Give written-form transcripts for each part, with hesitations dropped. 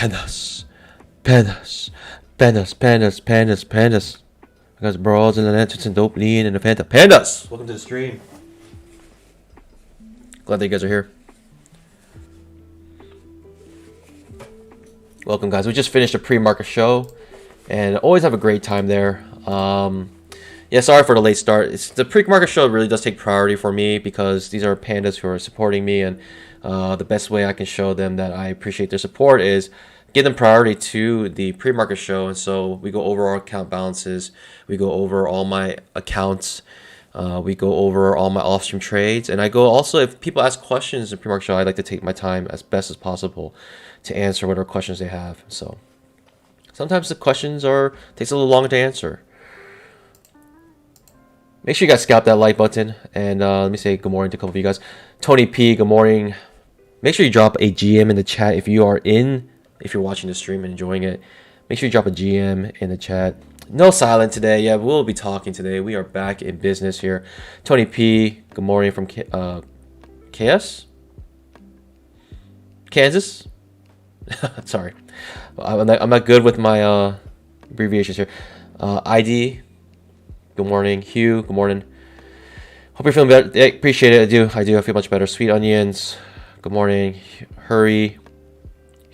Pandas, pandas, pandas, pandas, pandas, pandas. I got brawls and the lanterns and dope lean and the panda. Pandas! Welcome to the stream. Glad that you guys are here. Welcome, guys. We just finished a pre-market show and always have a great time there. Yeah, sorry for the late start. The pre-market show really does take priority for me because these are pandas who are supporting me, and the best way I can show them that I appreciate their support is give them priority to the pre-market show. And so we go over our account balances, we go over all my accounts, we go over all my off-stream trades, and I go also, if people ask questions in pre-market show, I like to take my time as best as possible to answer whatever questions they have. So sometimes the questions takes a little longer to answer. Make sure you guys scalp that like button, and let me say good morning to a couple of you guys. Tony P, good morning. Make sure you drop a GM in the chat if you're watching the stream and enjoying it. Make sure you drop a GM in the chat. No silent today. Yeah, we'll be talking today. We are back in business here. Tony P, good morning from KS? Kansas? Sorry. I'm not good with my abbreviations here. ID, good morning. Hugh, good morning. Hope you're feeling better. Yeah, appreciate it. I do. I feel much better. Sweet Onions, good morning. Hurry,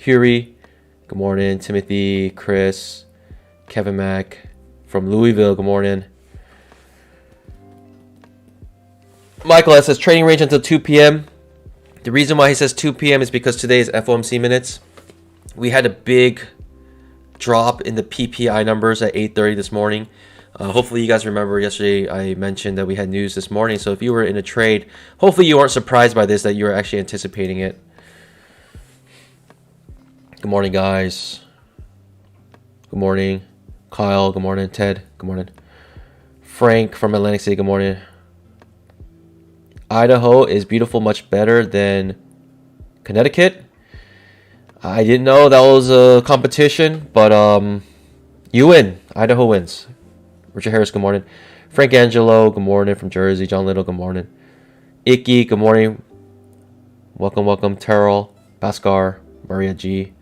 good morning. Timothy, Chris, Kevin Mack from Louisville, good morning. Michael S says trading range until 2 p.m. The reason why he says 2 p.m. is because today is FOMC minutes. We had a big drop in the PPI numbers at 8:30 this morning. Hopefully you guys remember yesterday I mentioned that we had news this morning. So if you were in a trade, hopefully you weren't surprised by this, that you were actually anticipating it. Good morning, guys. Good morning. Kyle, good morning. Ted, good morning. Frank from Atlantic City, good morning. Idaho is beautiful, much better than Connecticut. I didn't know that was a competition, but you win. Idaho wins. Richard Harris, good morning. Frank Angelo, good morning from Jersey. John Little, good morning. Icky, good morning. Welcome, welcome. Terrell, Bhaskar, Maria G.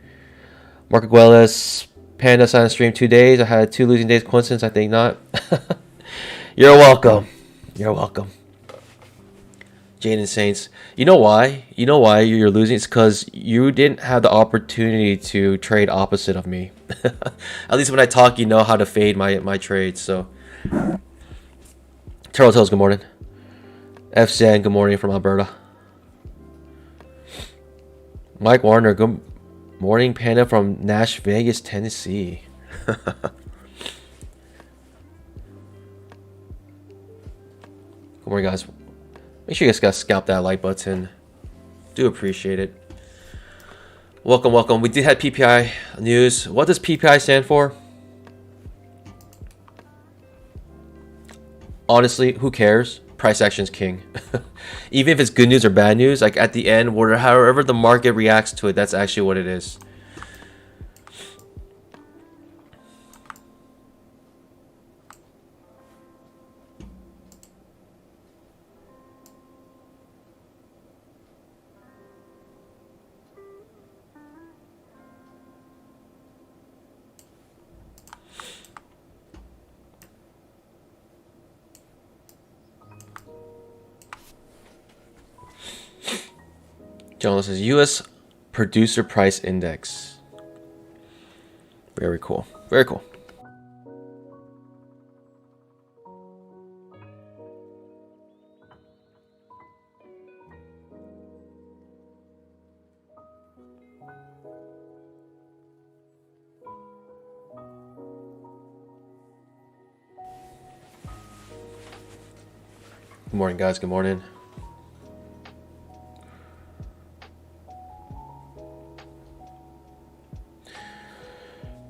Mark Aguelas, Panda signed stream 2 days. I had 2 losing days. Coincidence? I think not. You're welcome. You're welcome. Jaden Saints. You know why? You know why you're losing? It's because you didn't have the opportunity to trade opposite of me. At least when I talk, you know how to fade my trades. So, Turtle Toes, good morning. F. Zan, good morning from Alberta. Mike Warner, good morning. Panda from Nash Vegas, Tennessee. Good morning, guys. Make sure you guys scalp that like button. Do appreciate it. Welcome, welcome. We did have PPI news. What does PPI stand for? Honestly, who cares? Price action is king. Even if it's good news or bad news, like at the end, however the market reacts to it, that's actually what it is. John says U.S. Producer Price Index. Very cool. Very cool. Good morning, guys. Good morning.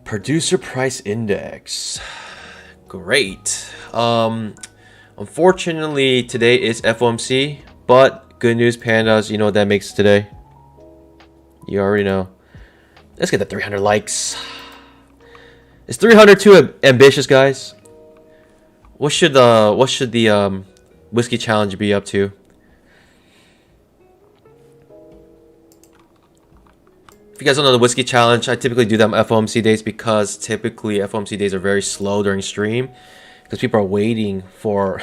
Producer Price Index. Great. Unfortunately, today is FOMC, but good news, pandas. You know what that makes today? You already know. Let's get the 300 likes. Is 300 too ambitious, guys? What should the whiskey challenge be up to? If you guys don't know the whiskey challenge, I typically do them FOMC days because typically FOMC days are very slow during stream because people are waiting for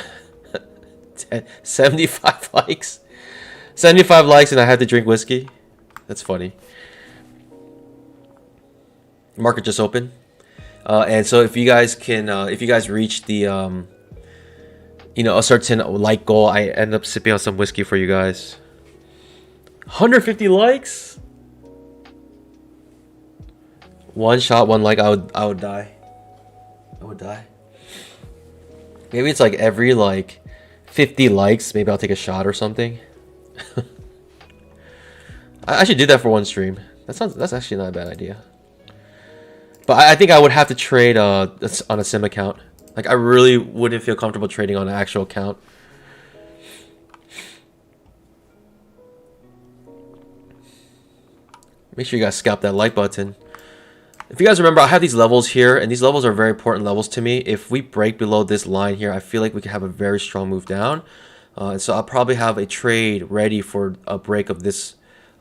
75 likes. 75 likes and I have to drink whiskey. That's funny. Market just opened. And so if you guys can, if you guys reach the, you know, a certain like goal, I end up sipping on some whiskey for you guys. 150 likes? One shot, one like, I would die. I would die. Maybe it's like every like 50 likes, maybe I'll take a shot or something. I should do that for one stream. That's actually not a bad idea. But I think I would have to trade on a sim account. Like I really wouldn't feel comfortable trading on an actual account. Make sure you guys scalp that like button. If you guys remember, I have these levels here, and these levels are very important levels to me. If we break below this line here, I feel like we can have a very strong move down. And so I'll probably have a trade ready for a break of this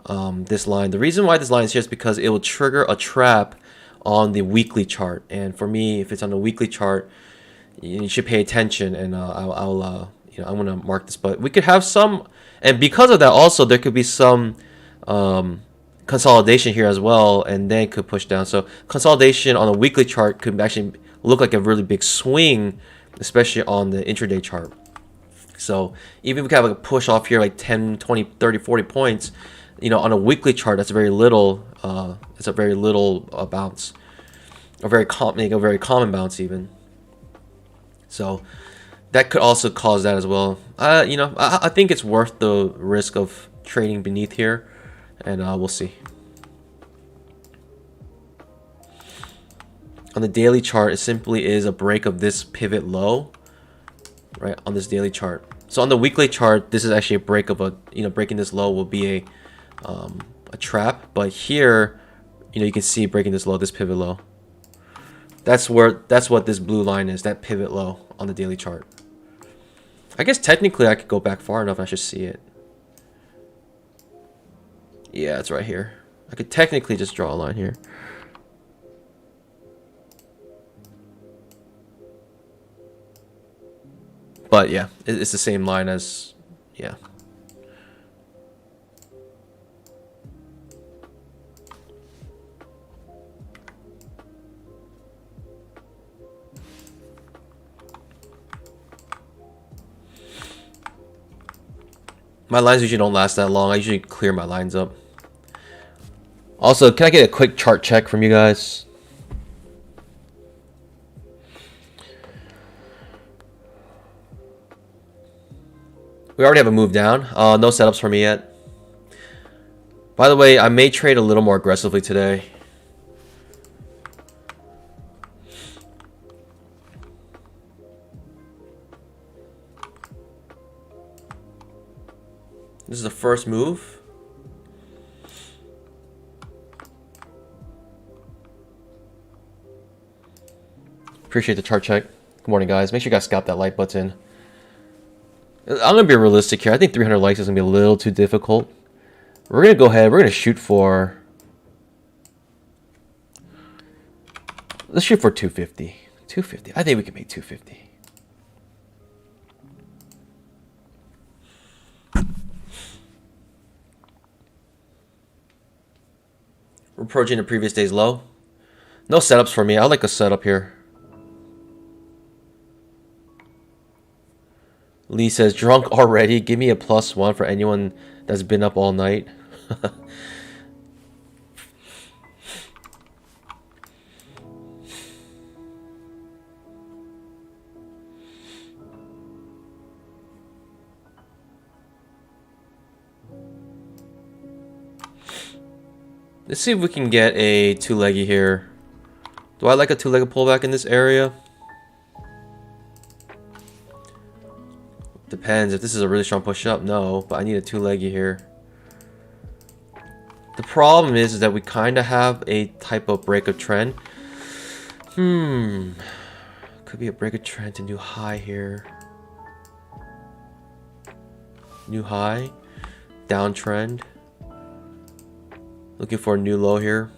this line. The reason why this line is here is because it will trigger a trap on the weekly chart. And for me, if it's on the weekly chart, you should pay attention. And I'll you know, I'm gonna mark this. But we could have some, and because of that, also there could be some consolidation here as well, and then could push down. So consolidation on a weekly chart could actually look like a really big swing, especially on the intraday chart. So even if we have a push off here like 10, 20, 30, 40 points, you know, on a weekly chart, that's very little. It's a very little bounce, a very common bounce even. So that could also cause that as well. You know, I think it's worth the risk of trading beneath here, and we'll see. On the daily chart, it simply is a break of this pivot low, right, on this daily chart. So on the weekly chart, this is actually a break of a, you know, breaking this low will be a trap. But here, you know, you can see breaking this low, this pivot low. That's what this blue line is, that pivot low on the daily chart. I guess technically I could go back far enough, I should see it. Yeah, it's right here. I could technically just draw a line here. But yeah, it's the same line as, yeah. My lines usually don't last that long. I usually clear my lines up. Also, can I get a quick chart check from you guys? We already have a move down. No setups for me yet. By the way, I may trade a little more aggressively today. This is the first move. Appreciate the chart check. Good morning, guys. Make sure you guys scalp that like button. I'm going to be realistic here. I think 300 likes is going to be a little too difficult. We're going to go ahead. We're going to shoot for... Let's shoot for 250. 250. I think we can make 250. We're approaching the previous day's low. No setups for me. I like a setup here. Lee says, drunk already? Give me a +1 for anyone that's been up all night. Let's see if we can get a two-leggy here. Do I like a two-legged pullback in this area? Depends. If this is a really strong push-up, no. But I need a two-leggy here. The problem is that we kind of have a type of break of trend. Could be a break of trend to new high here. New high. Downtrend. Looking for a new low here.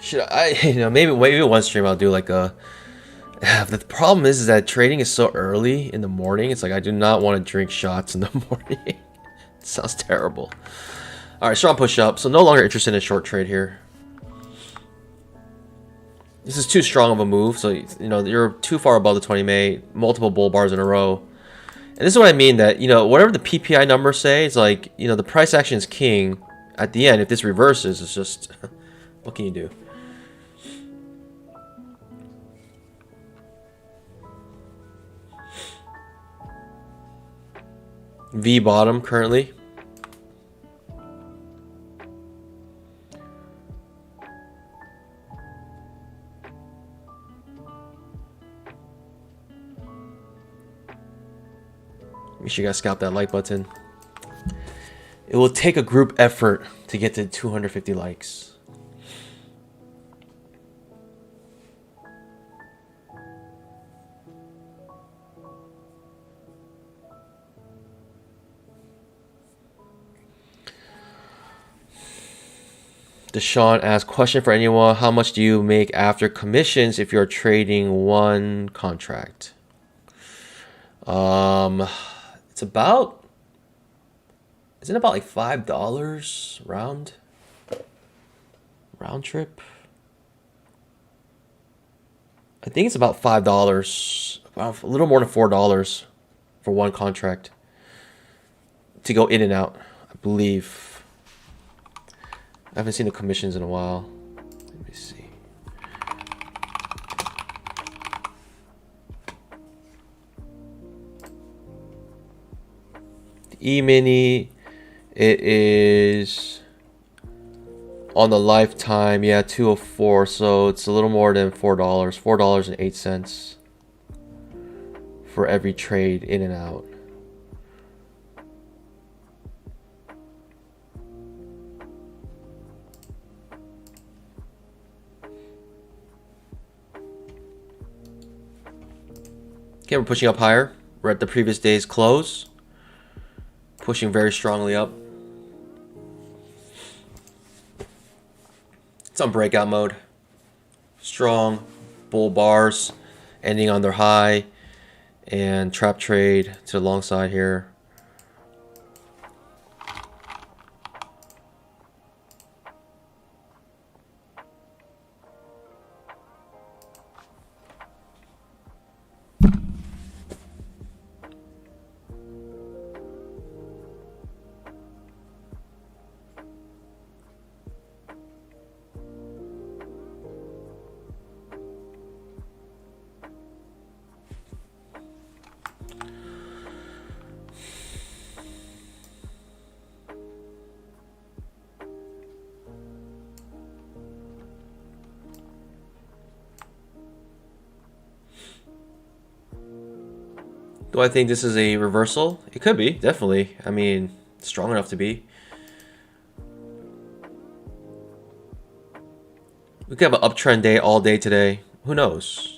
Should I, you know, maybe one stream I'll do like a... The problem is that trading is so early in the morning. It's like I do not want to drink shots in the morning. It sounds terrible. Alright, strong push up. So no longer interested in a short trade here. This is too strong of a move. So, you know, you're too far above the 20 MA. Multiple bull bars in a row. And this is what I mean, that, you know, whatever the PPI numbers say, it's like, you know, the price action is king. At the end, if this reverses, it's just... what can you do? V bottom currently. Make sure you guys scalp that like button. It will take a group effort to get to 250 likes. Deshaun asks, question for anyone. How much do you make after commissions if you're trading one contract? It's about, isn't it about like $5 round trip? I think it's about $5, a little more than $4 for one contract to go in and out, I believe. I haven't seen the commissions in a while. Let me see. The emini, it is on the lifetime, yeah, 204. So it's a little more than $4, $4.08 for every trade in and out. Okay, we're pushing up higher. We're at the previous day's close. Pushing very strongly up. It's on breakout mode. Strong bull bars ending on their high. And trap trade to the long side here. Do I think this is a reversal? It could be, definitely. I mean, strong enough to be. We could have an uptrend day all day today. Who knows?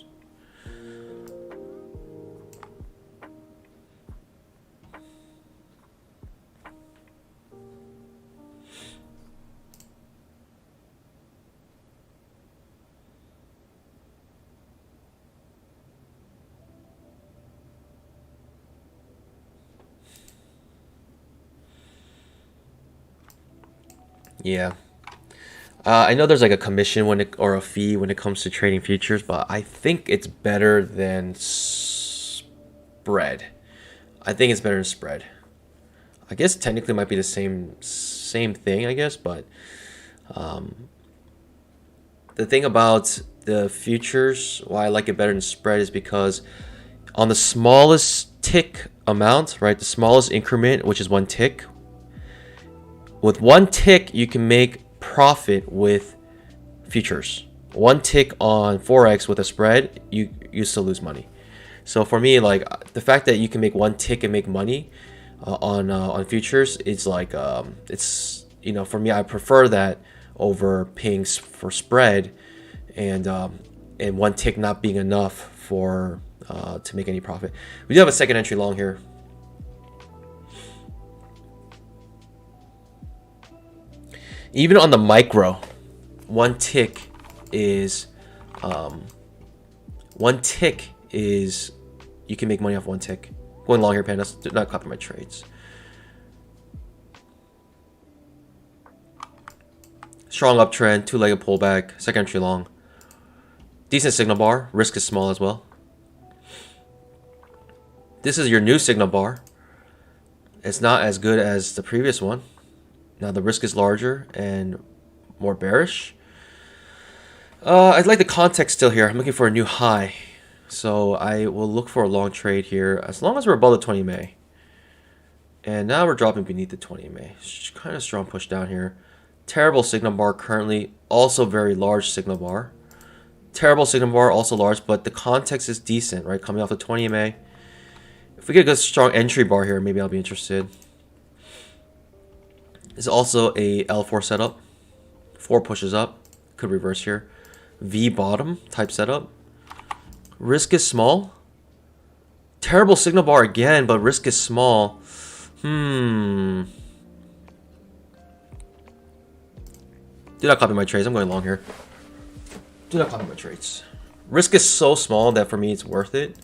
Yeah. I know there's like a commission or a fee when it comes to trading futures, but I think it's better than spread. I think it's better than spread. I guess technically it might be the same thing, I guess, but the thing about the futures, why I like it better than spread, is because on the smallest tick amount, right, the smallest increment, which is one tick, with one tick you can make profit with futures. One tick on forex with a spread, you still lose money. So for me, like, the fact that you can make one tick and make money on futures, it's like it's, you know, for me, I prefer that over paying for spread and one tick not being enough for to make any profit. We do have a second entry long here. Even on the micro, one tick is you can make money off one tick. Going long here, pandas. Do not copy my trades. Strong uptrend, two-legged pullback, second entry long. Decent signal bar. Risk is small as well. This is your new signal bar. It's not as good as the previous one. Now the risk is larger and more bearish. I'd like the context still here. I'm looking for a new high. So I will look for a long trade here as long as we're above the 20 MA. And now we're dropping beneath the 20 MA. Kind of strong push down here. Terrible signal bar currently. Also very large signal bar. Terrible signal bar, also large, but the context is decent, right? Coming off the 20 MA. If we get a good strong entry bar here, maybe I'll be interested. This is also a L4 setup. 4 pushes up. Could reverse here. V bottom type setup. Risk is small. Terrible signal bar again, but risk is small. Do not copy my trades. I'm going long here. Do not copy my trades. Risk is so small that for me it's worth it.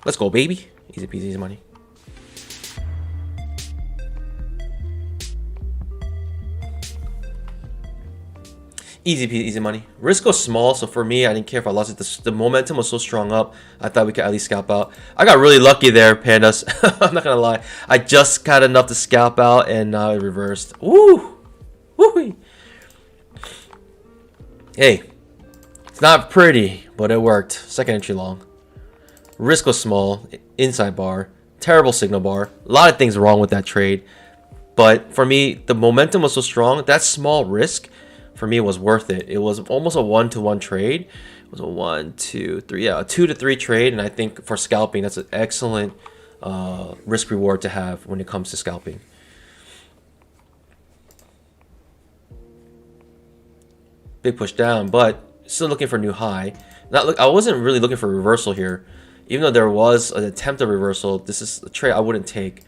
Let's go, baby. Easy peasy, easy money. Easy peasy, easy money. Risk was small, so for me, I didn't care if I lost it. The momentum was so strong up, I thought we could at least scalp out. I got really lucky there, pandas. I'm not gonna lie. I just got enough to scalp out, and now it reversed. Woo! Woo! Hey, it's not pretty, but it worked. Second entry long. Risk was small. Inside bar. Terrible signal bar. A lot of things wrong with that trade. But for me, the momentum was so strong. That small risk, for me, was worth it. It was almost a 1-to-1 trade. It was a 1, 2, 3, yeah, a 2 to 3 trade. And I think for scalping, that's an excellent risk reward to have when it comes to scalping. Big push down, but still looking for a new high. I wasn't really looking for a reversal here. Even though there was an attempt at reversal, this is a trade I wouldn't take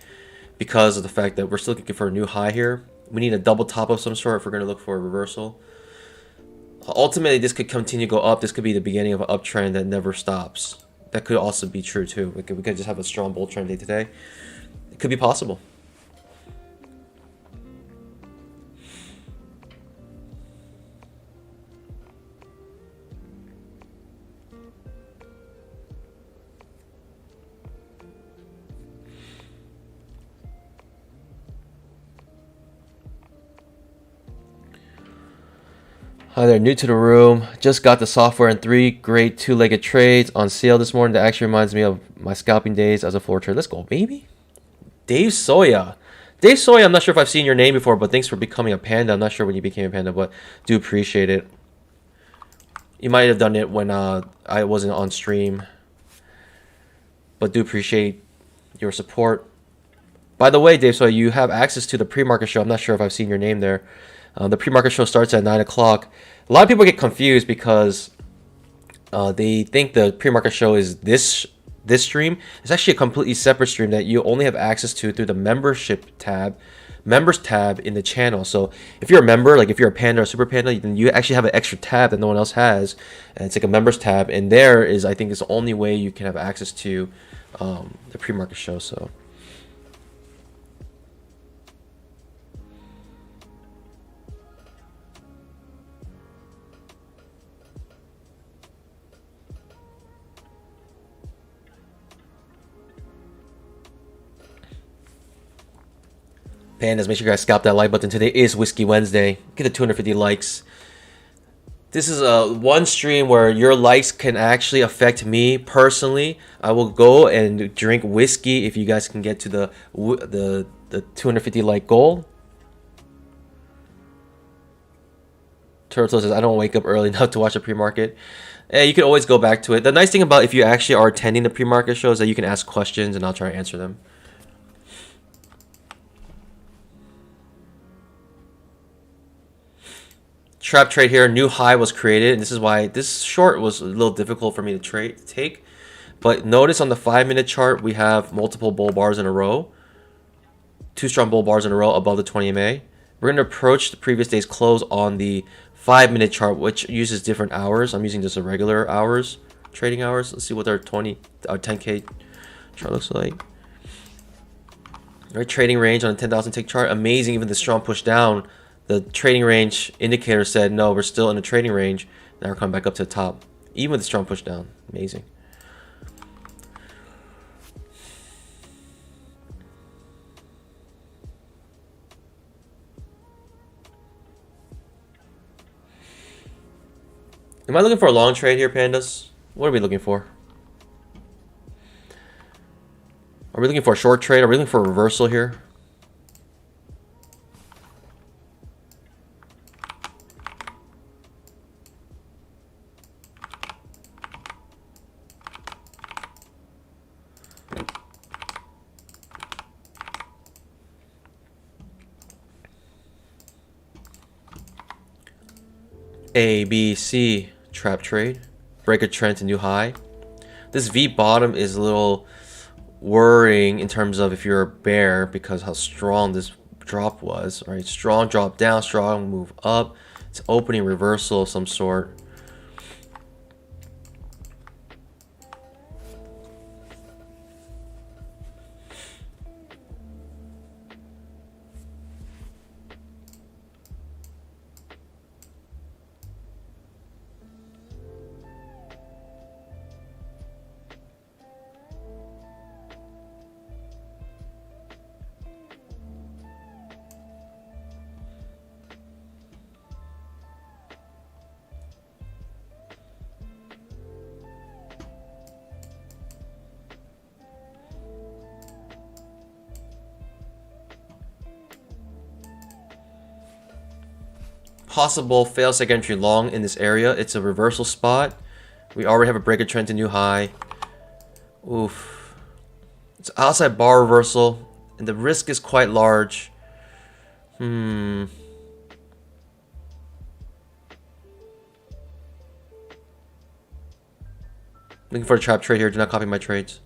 because of the fact that we're still looking for a new high here. We need a double top of some sort if we're going to look for a reversal. Ultimately, this could continue to go up. This could be the beginning of an uptrend that never stops. That could also be true too. We could just have a strong bull trend day today. It could be possible. Hi there, new to the room. Just got the software and 3 great 2-legged trades on sale this morning. That actually reminds me of my scalping days as a floor trader. Let's go, baby. Dave Soya. Dave Soya, I'm not sure if I've seen your name before, but thanks for becoming a panda. I'm not sure when you became a panda, but do appreciate it. You might have done it when I wasn't on stream, but do appreciate your support. By the way, Dave Soya, you have access to the pre-market show. I'm not sure if I've seen your name there. The pre-market show starts at 9 o'clock. A lot of people get confused because they think the pre-market show is this stream. It's actually a completely separate stream that you only have access to through the members tab in the channel. So if you're a member, like if you're a panda or super panda, then you actually have an extra tab that no one else has, and it's like a members tab. And there is, I think, is the only way you can have access to the pre-market show. So. Pandas, make sure you guys scalp that like button. Today is Whiskey Wednesday. Get the 250 likes. This is one stream where your likes can actually affect me personally. I will go and drink whiskey if you guys can get to the 250 like goal. Turtle says, I don't wake up early enough to watch a pre-market. You can always go back to it. The nice thing about if you actually are attending the pre-market show is that you can ask questions and I'll try to answer them. Trap trade here, new high was created, and this is why this short was a little difficult for me to take. But notice on the 5-minute chart, we have multiple bull bars in a row. 2 strong bull bars in a row above the 20 MA. We're going to approach the previous day's close on the 5-minute chart, which uses different hours. I'm using just a regular hours, trading hours. Let's see what our 10K chart looks like. All right, trading range on a 10,000 tick chart. Amazing, even the strong push down. The trading range indicator said, no, we're still in the trading range. Now we're coming back up to the top. Even with the strong push down. Amazing. Am I looking for a long trade here, pandas? What are we looking for? Are we looking for a short trade? Are we looking for a reversal here? A, B, C trap trade. Break a trend to new high. This V bottom is a little worrying in terms of if you're a bear because how strong this drop was, right? Strong drop down, strong move up. It's opening reversal of some sort. Possible fail-safe entry long in this area. It's a reversal spot. We already have a break of trend to new high. Oof. It's outside bar reversal, and the risk is quite large. Looking for a trap trade here. Do not copy my trades.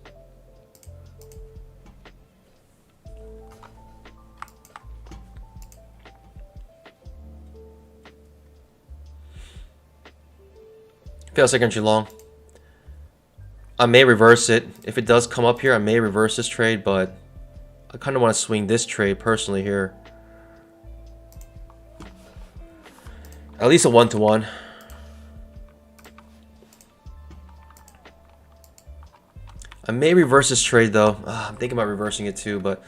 Fail-safe entry long. I may reverse it. If it does come up here, I may reverse this trade, but I kind of want to swing this trade personally here. At least a 1-to-1. I may reverse this trade though. I'm thinking about reversing it too, but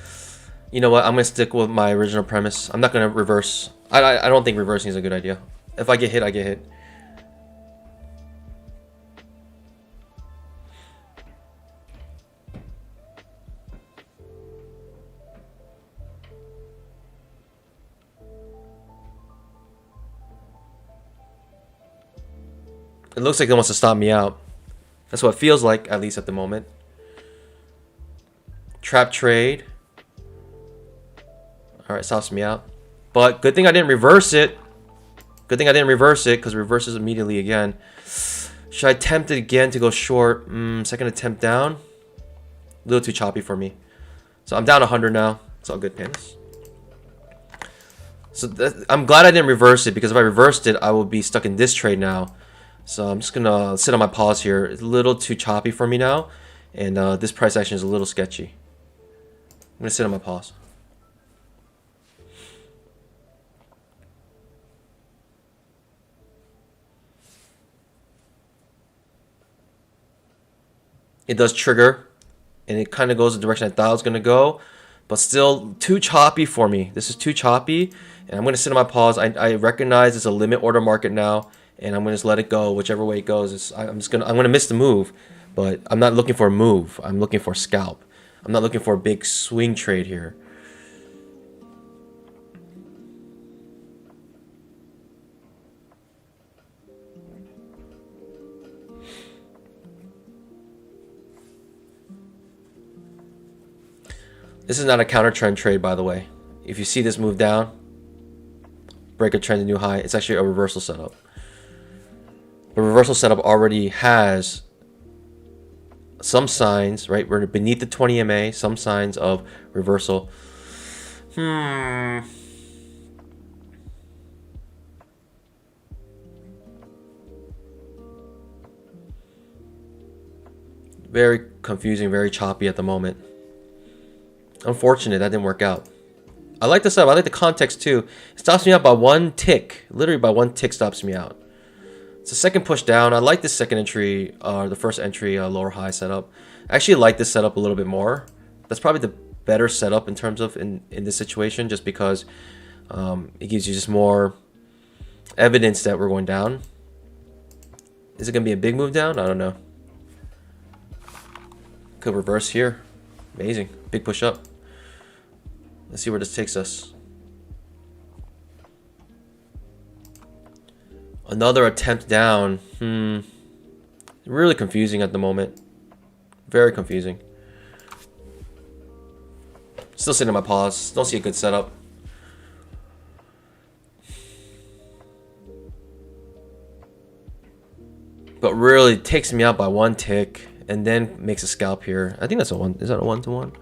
you know what? I'm gonna stick with my original premise. I'm not gonna reverse. I don't think reversing is a good idea. If I get hit, I get hit. It looks like it wants to stop me out. That's what it feels like, at least at the moment. Trap trade. Alright, stops me out. But good thing I didn't reverse it. Good thing I didn't reverse it, because it reverses immediately again. Should I attempt it again to go short? Second attempt down. A little too choppy for me. So I'm down 100 now. It's all good, Panis. So I'm glad I didn't reverse it, because if I reversed it, I would be stuck in this trade now. So I'm just gonna sit on my pause here. It's a little too choppy for me now, and this price action is a little sketchy. I'm gonna sit on my pause. It does trigger, and it kind of goes the direction I thought it was gonna go, but still too choppy for me. This is too choppy, and I'm gonna sit on my pause. I recognize it's a limit order market now, and I'm gonna just let it go whichever way it goes. I'm gonna miss the move, but I'm not looking for a move. I'm looking for a scalp. I'm not looking for a big swing trade here. This is not a counter trend trade, by the way. If you see this move down, break a trend to new high, it's actually a reversal setup. The reversal setup already has some signs, right? We're beneath the 20 MA, some signs of reversal. Very confusing, very choppy at the moment. Unfortunate that didn't work out. I like the setup. I like the context too. It stops me out by one tick. Literally by one tick stops me out. It's a second push down. I like this second entry, the first entry lower high setup. I actually like this setup a little bit more. That's probably the better setup in terms of in this situation, just because it gives you just more evidence that we're going down. Is it gonna be a big move down? I don't know. Could reverse here. Amazing. Big push up. Let's see where this takes us. Another attempt down. Really confusing at the moment. Very confusing. Still sitting on my pause. Don't see a good setup. But really takes me out by one tick and then makes a scalp here. I think that's a one. Is that a 1-to-1?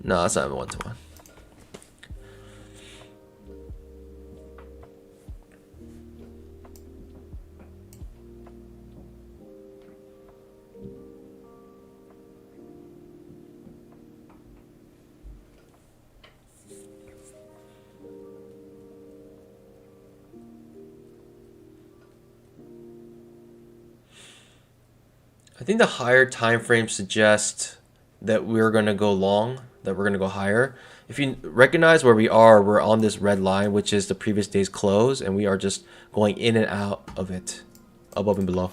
No, it's not 1-to-1. I think the higher time frame suggests that we're going to go long, that we're going to go higher. If you recognize where we are, we're on this red line, which is the previous day's close, and we are just going in and out of it, above and below.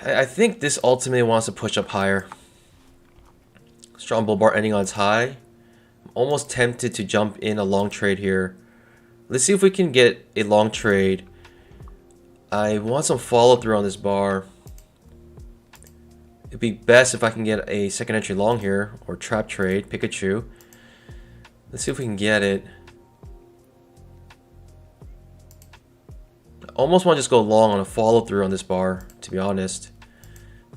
I think this ultimately wants to push up higher. Strong bull bar ending on its high. I'm almost tempted to jump in a long trade here. Let's see if we can get a long trade. I want some follow through on this bar. It'd be best if I can get a second entry long here, or trap trade, Pikachu. Let's see if we can get it. I almost want to just go long on a follow through on this bar, to be honest.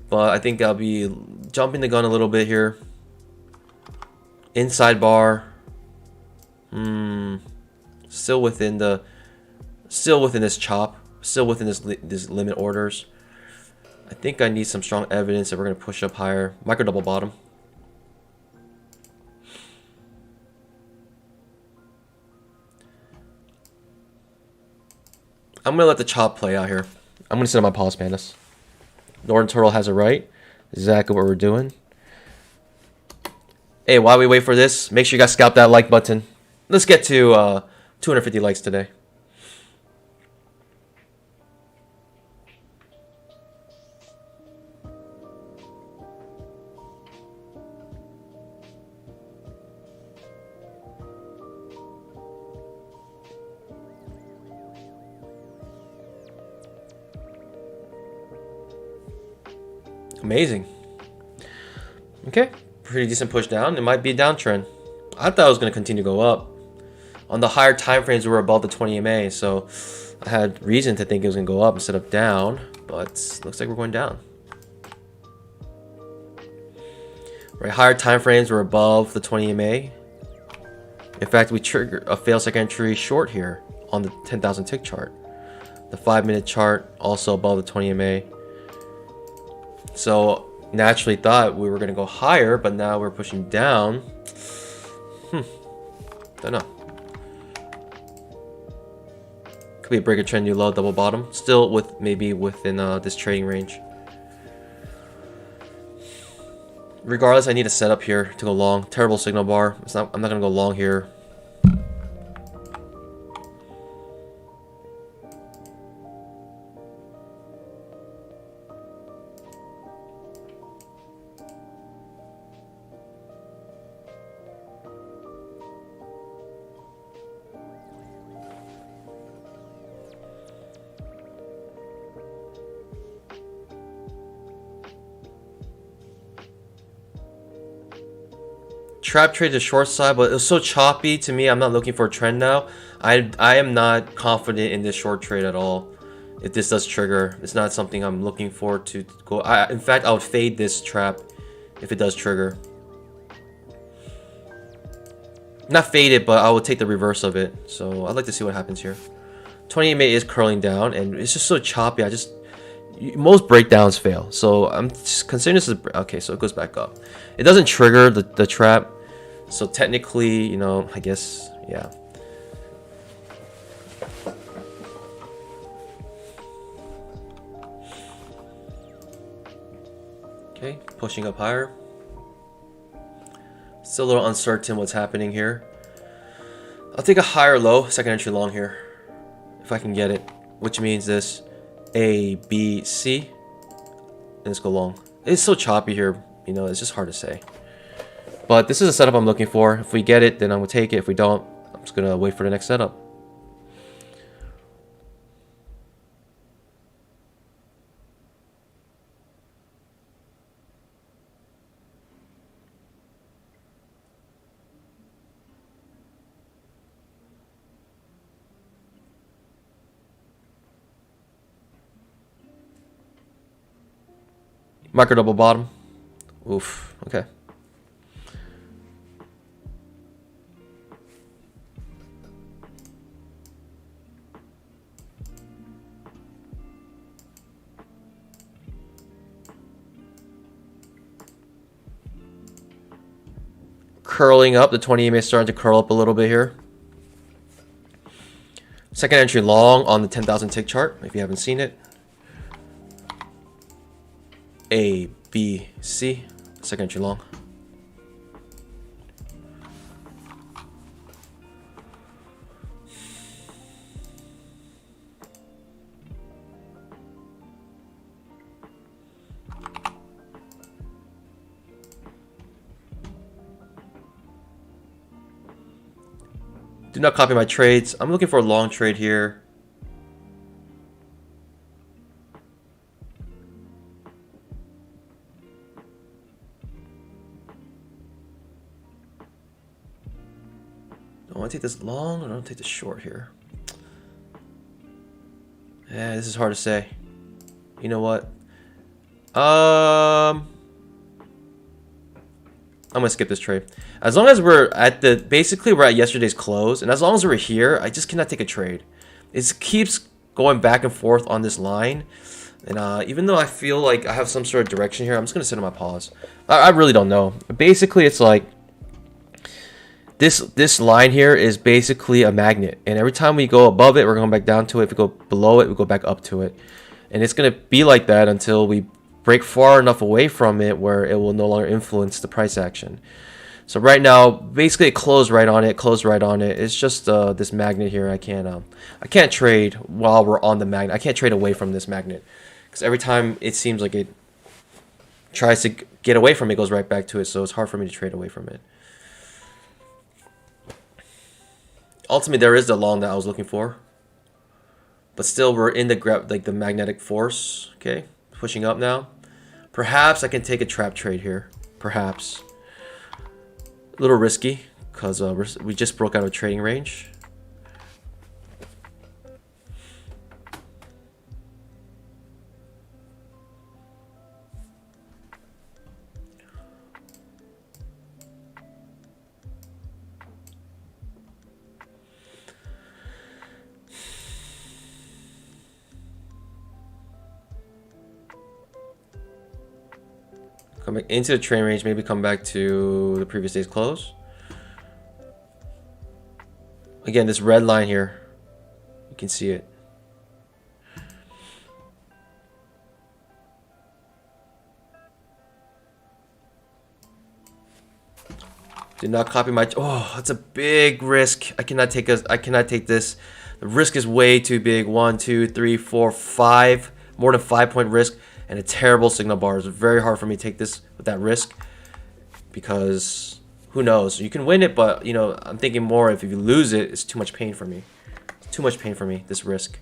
But I think I'll be jumping the gun a little bit here. Inside bar. Still within this chop. Still within this limit orders. I think I need some strong evidence that we're going to push up higher. Micro double bottom. I'm going to let the chop play out here. I'm going to sit on my pause, pandas. Northern Turtle has it right. Exactly what we're doing. Hey, while we wait for this, make sure you guys scalp that like button. Let's get to 250 likes today. Amazing. Okay, pretty decent push down. It might be a downtrend. I thought it was going to continue to go up. On the higher time frames, we were above the 20 MA, so I had reason to think it was going to go up instead of down, but looks like we're going down. Right, higher time frames were above the 20 MA. In fact, we triggered a failed second entry short here on the 10,000 tick chart. The 5-minute chart also above the 20 MA. So naturally thought we were going to go higher, but now we're pushing down. Don't know. Could be a break of trend new low, double bottom. Still with maybe within this trading range. Regardless, I need a setup here to go long. Terrible signal bar. I'm not going to go long here. Trap trade to short side, but it was so choppy to me. I'm not looking for a trend now. I am not confident in this short trade at all. If this does trigger, it's not something I'm looking for to go. In fact, I would fade this trap if it does trigger. Not fade it, but I will take the reverse of it. So I'd like to see what happens here. 20 MA is curling down, and it's just so choppy. Most breakdowns fail, so I'm just considering this is okay. So it goes back up. It doesn't trigger the trap, so technically, you know, I guess, yeah. Okay, pushing up higher. Still a little uncertain what's happening here. I'll take a higher low, second entry long here, if I can get it, which means this A, B, C, and let's go long. It's so choppy here, you know, it's just hard to say. But this is a setup I'm looking for. If we get it, then I'm gonna take it. If we don't, I'm just gonna wait for the next setup. Micro double bottom. Oof. Okay. Curling up. The 20 EMA is starting to curl up a little bit here. Second entry long on the 10,000 tick chart, if you haven't seen it. A, B, C. Second entry long. Do not copy my trades. I'm looking for a long trade here. Do I want to take this long or do I want to take this short here? Yeah, this is hard to say. You know what? I'm gonna skip this trade. As long as we're at basically we're at yesterday's close, and as long as we're here, I just cannot take a trade. It keeps going back and forth on this line, and even though I feel like I have some sort of direction here, I'm just gonna sit on my pause. I really don't know. Basically, it's like this line here is basically a magnet, and every time we go above it, we're going back down to it. If we go below it, we go back up to it, and it's gonna be like that until we break far enough away from it where it will no longer influence the price action. So right now, basically it closed right on it, closed right on it. It's just this magnet here. I can't trade while we're on the magnet. I can't trade away from this magnet because every time it seems like it tries to get away from it, it goes right back to it. So it's hard for me to trade away from it. Ultimately, there is the long that I was looking for, but still we're in the magnetic force. Okay, pushing up now. Perhaps I can take a trap trade here. Perhaps. A little risky because we just broke out of trading range. Come back into the trading range, maybe come back to the previous day's close. Again, this red line here, you can see it. Do not copy my. Oh, that's a big risk. I cannot take this. The risk is way too big. 1, 2, 3, 4, 5. More than 5-point risk. And a terrible signal bar. It's very hard for me to take this with that risk because who knows? You can win it, but you know, I'm thinking more if you lose it, it's too much pain for me. It's too much pain for me, this risk.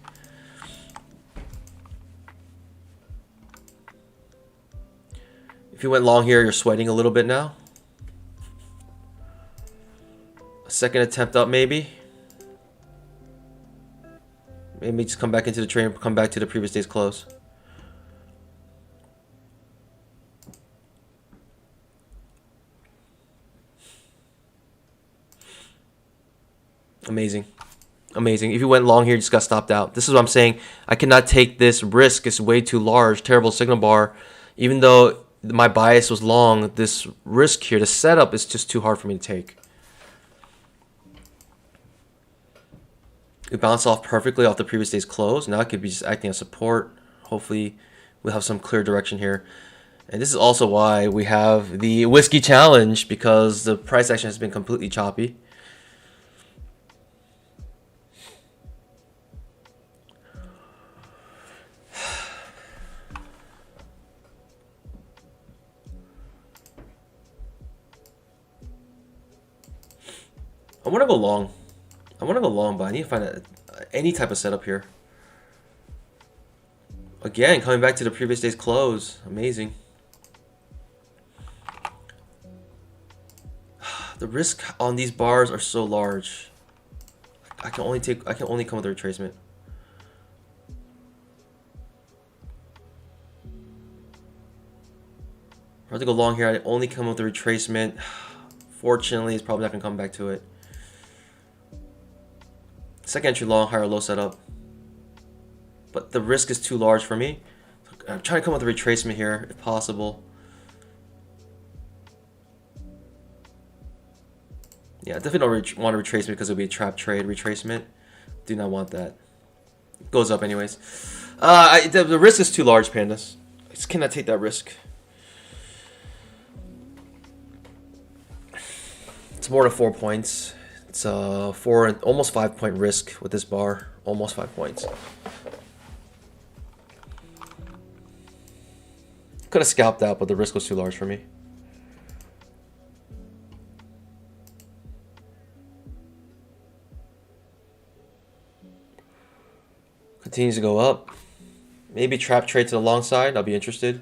If you went long here, you're sweating a little bit now. A second attempt up, maybe. Maybe just come back into the trade, come back to the previous day's close. Amazing. Amazing. If you went long here, you just got stopped out. This is what I'm saying. I cannot take this risk. It's way too large. Terrible signal bar. Even though my bias was long, this risk here, the setup is just too hard for me to take. It bounced off perfectly off the previous day's close. Now it could be just acting as support. Hopefully we'll have some clear direction here. And this is also why we have the whiskey challenge, because the price action has been completely choppy. I want to go long. But I need to find any type of setup here. Again, coming back to the previous day's close. Amazing. The risk on these bars are so large. I can only come with a retracement. If I have to go long here, I only come with a retracement. Fortunately, it's probably not gonna come back to it. Second entry long, higher low setup. But the risk is too large for me. I'm trying to come with a retracement here, if possible. Yeah, I definitely don't want a retracement because it'll be a trap trade retracement. Do not want that. Goes up anyways. The risk is too large, pandas. I just cannot take that risk. It's more than 4 points. It's almost 5 point risk with this bar. Almost 5 points. Could have scalped out, but the risk was too large for me. Continues to go up. Maybe trap trade to the long side. I'll be interested.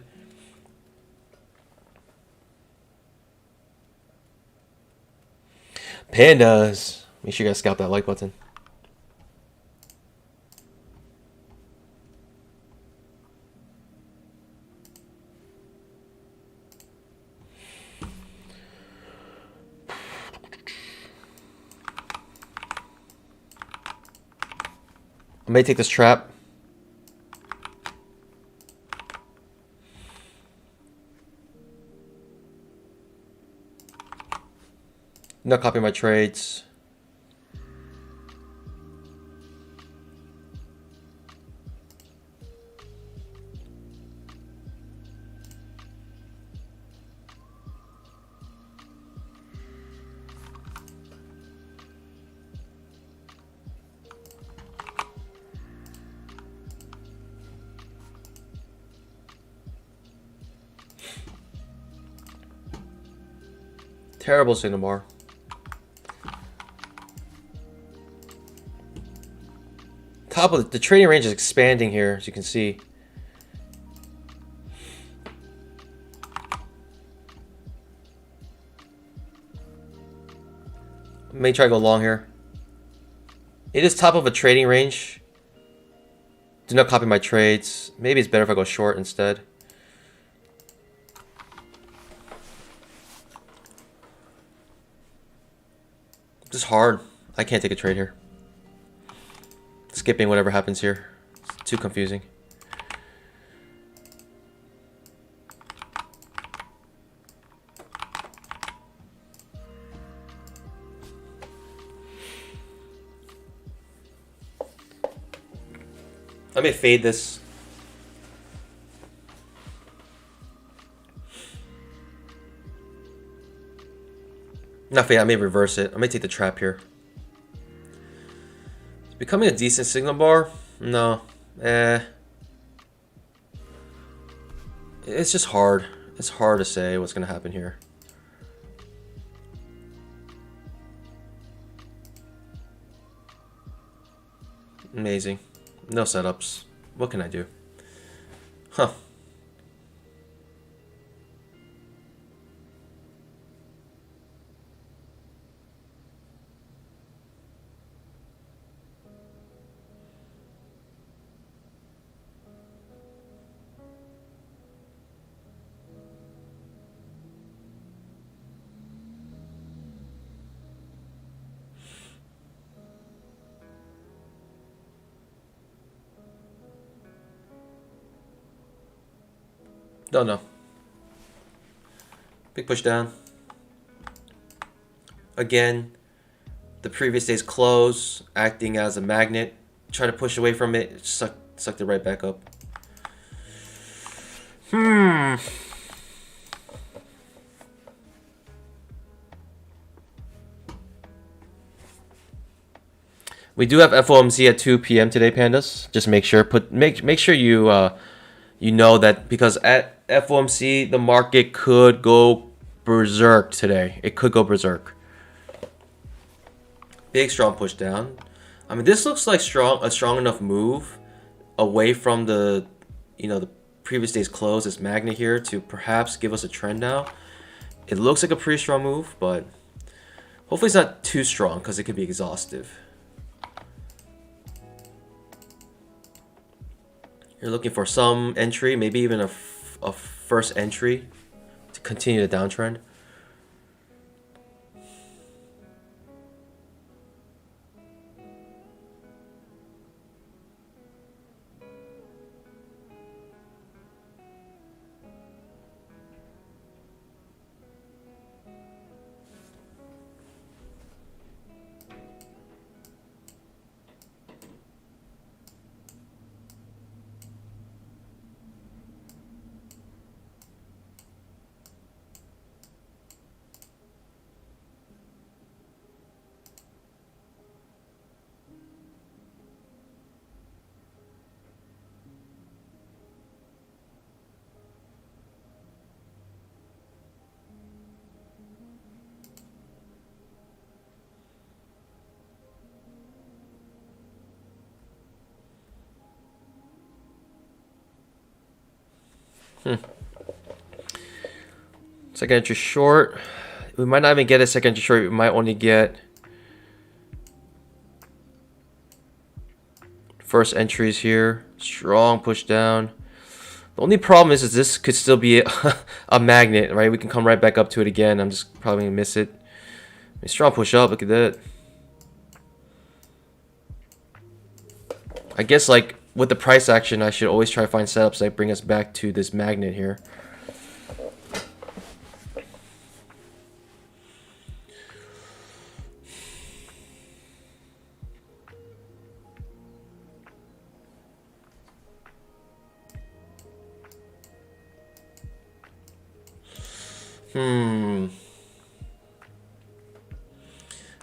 Pandas. Make sure you guys scalp that like button. I may take this trap. Not copy my trades. Terrible signal bar. Top of the trading range is expanding here, as you can see. I may try to go long here. It is top of a trading range. Do not copy my trades. Maybe it's better if I go short instead. Just hard. I can't take a trade here. Skipping whatever happens here. It's too confusing. I may fade this. Not fade, I may reverse it. I may take the trap here. It's becoming a decent signal bar. No. It's just hard. It's hard to say what's going to happen here. Amazing. No setups. What can I do? Huh. Don't know. Big push down. Again, the previous day's close, acting as a magnet. Try to push away from it, sucked it right back up. We do have FOMC at 2 p.m. today, pandas. Just make sure make sure you you know that, because at FOMC the market could go berserk today. It could go berserk. Big strong push down. I mean, this looks like a strong enough move away from the the previous day's close, this magnet here, to perhaps give us a trend now. It looks like a pretty strong move, but hopefully it's not too strong because it could be exhaustive. You're looking for some entry, maybe even a first entry to continue the downtrend. Second entry short. We might not even get a second entry short. We might only get first entries here. Strong push down. The only problem is this could still be a magnet, right? We can come right back up to it again. I'm just probably gonna miss it. I mean, strong push up. Look at that. I guess like with the price action, I should always try to find setups that bring us back to this magnet here.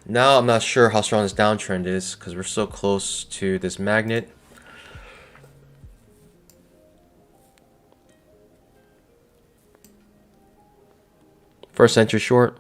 Now I'm not sure how strong this downtrend is because we're so close to this magnet. First entry short.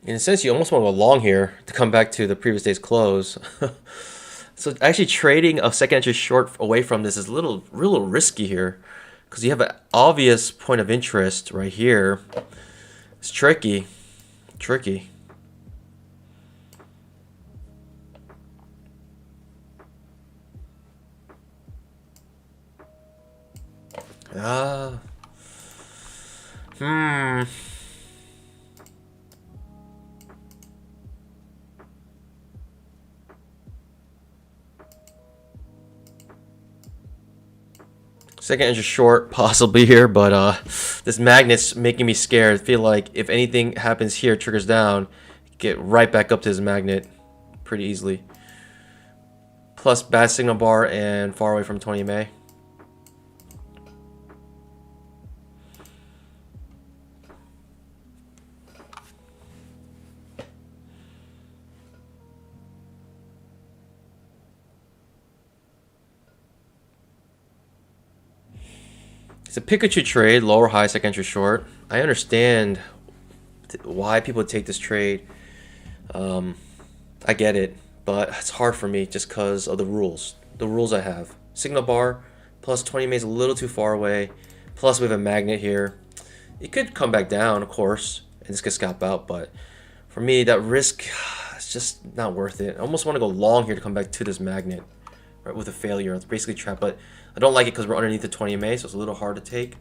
In a sense, you almost want to go long here to come back to the previous day's close. So actually trading a second entry short away from this is a little risky here because you have an obvious point of interest right here. It's tricky. Second entry short possibly here, but this magnet's making me scared. I feel like if anything happens here, triggers down, get right back up to this magnet pretty easily. Plus bad signal bar and far away from 20 MA. It's a Pikachu trade, lower high, second entry short. I understand why people take this trade. I get it, but it's hard for me just because of the rules. The rules I have. Signal bar plus 20 MA is a little too far away. Plus we have a magnet here. It could come back down, of course, and this could scalp out, but for me, that risk is just not worth it. I almost want to go long here to come back to this magnet. right, with a failure. It's basically trap, but I don't like it because we're underneath the 20 MA, so it's a little hard to take.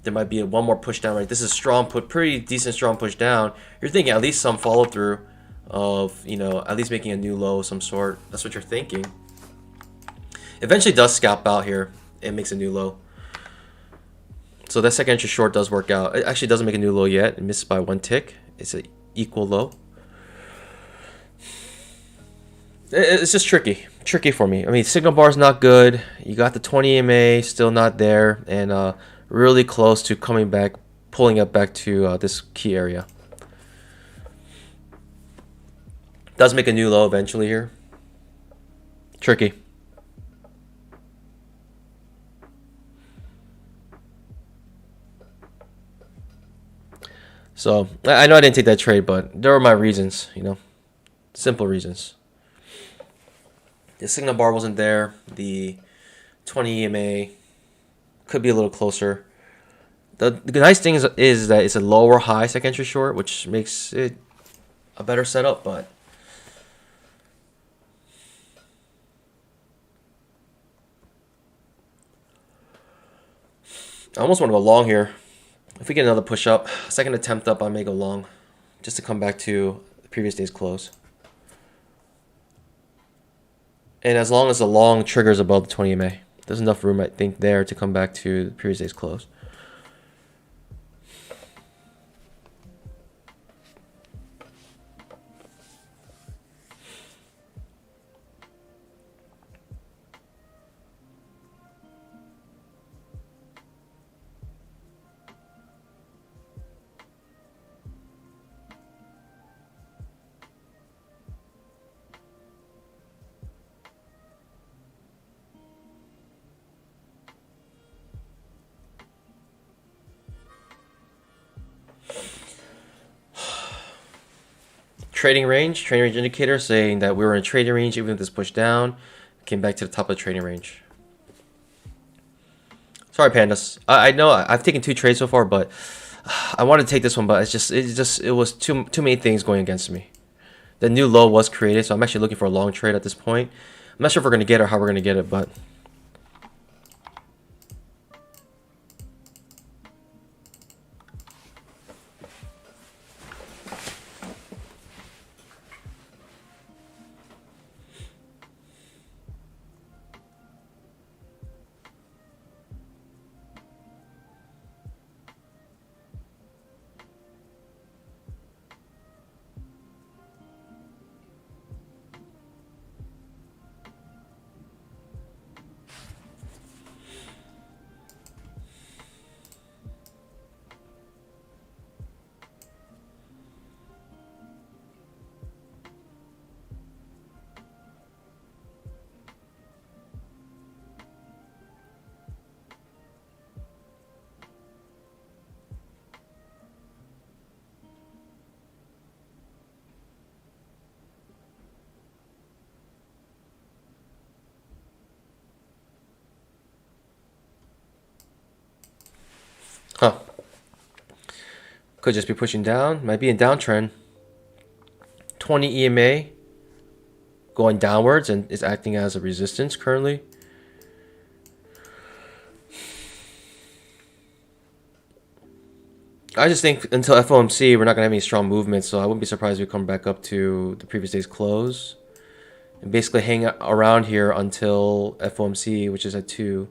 There might be one more push down, right? This is strong, pretty decent strong push down. You're thinking at least some follow through of, you know, at least making a new low of some sort. That's what you're thinking. Eventually does scalp out here. It makes a new low. So that second entry short does work out. It actually doesn't make a new low yet. It misses by 1 tick. It's an equal low. It's just tricky for me. I mean, signal bar is not good. You got the 20 MA still not there, and really close to coming back, pulling up back to this key area. Does make a new low eventually here. Tricky. So I know I didn't take that trade, but there were my reasons, you know, simple reasons. The signal bar wasn't there. The 20 EMA could be a little closer. The nice thing is that it's a lower high second entry short, which makes it a better setup, but I almost want to go long here. If we get another push up, second attempt up, I may go long just to come back to the previous day's close. And as long as the long triggers above the 20 MA, there's enough room, I think, there to come back to the previous day's close. Trading range indicator saying that we were in trading range even if this pushed down, came back to the top of the trading range. Sorry, pandas. I know I've taken 2 trades so far, but I wanted to take this one, but it was too many things going against me. The new low was created, so I'm actually looking for a long trade at this point. I'm not sure if we're gonna get it or how we're gonna get it, but huh. Could just be pushing down. Might be in downtrend. 20 EMA going downwards and is acting as a resistance currently. I just think until FOMC, we're not going to have any strong movement, so I wouldn't be surprised if we come back up to the previous day's close and basically hang around here until FOMC, which is at 2.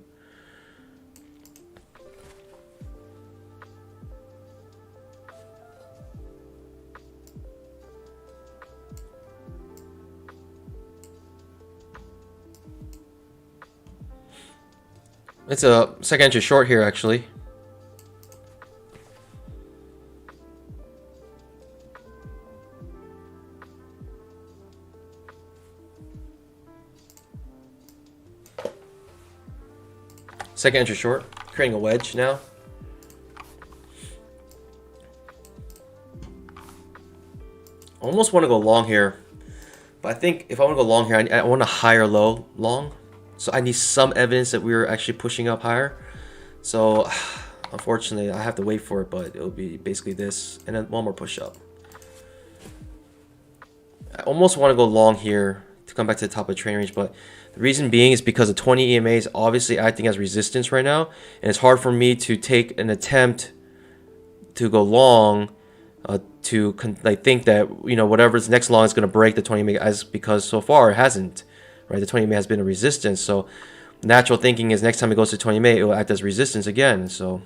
It's a second entry short here, actually. Second entry short, creating a wedge now. Almost want to go long here, but I think if I want to go long here, I want a higher low long. So I need some evidence that we were actually pushing up higher. So unfortunately, I have to wait for it, but it'll be basically this, and then one more push up. I almost want to go long here to come back to the top of the trading range, but The reason being is because the 20 EMA is obviously acting as resistance right now, and it's hard for me to take an attempt to go long, like think that, you know, whatever's next long is going to break the 20 EMA, as because so far it hasn't, right? The 20 EMA has been a resistance, so natural thinking is next time it goes to 20 EMA, it will act as resistance again. So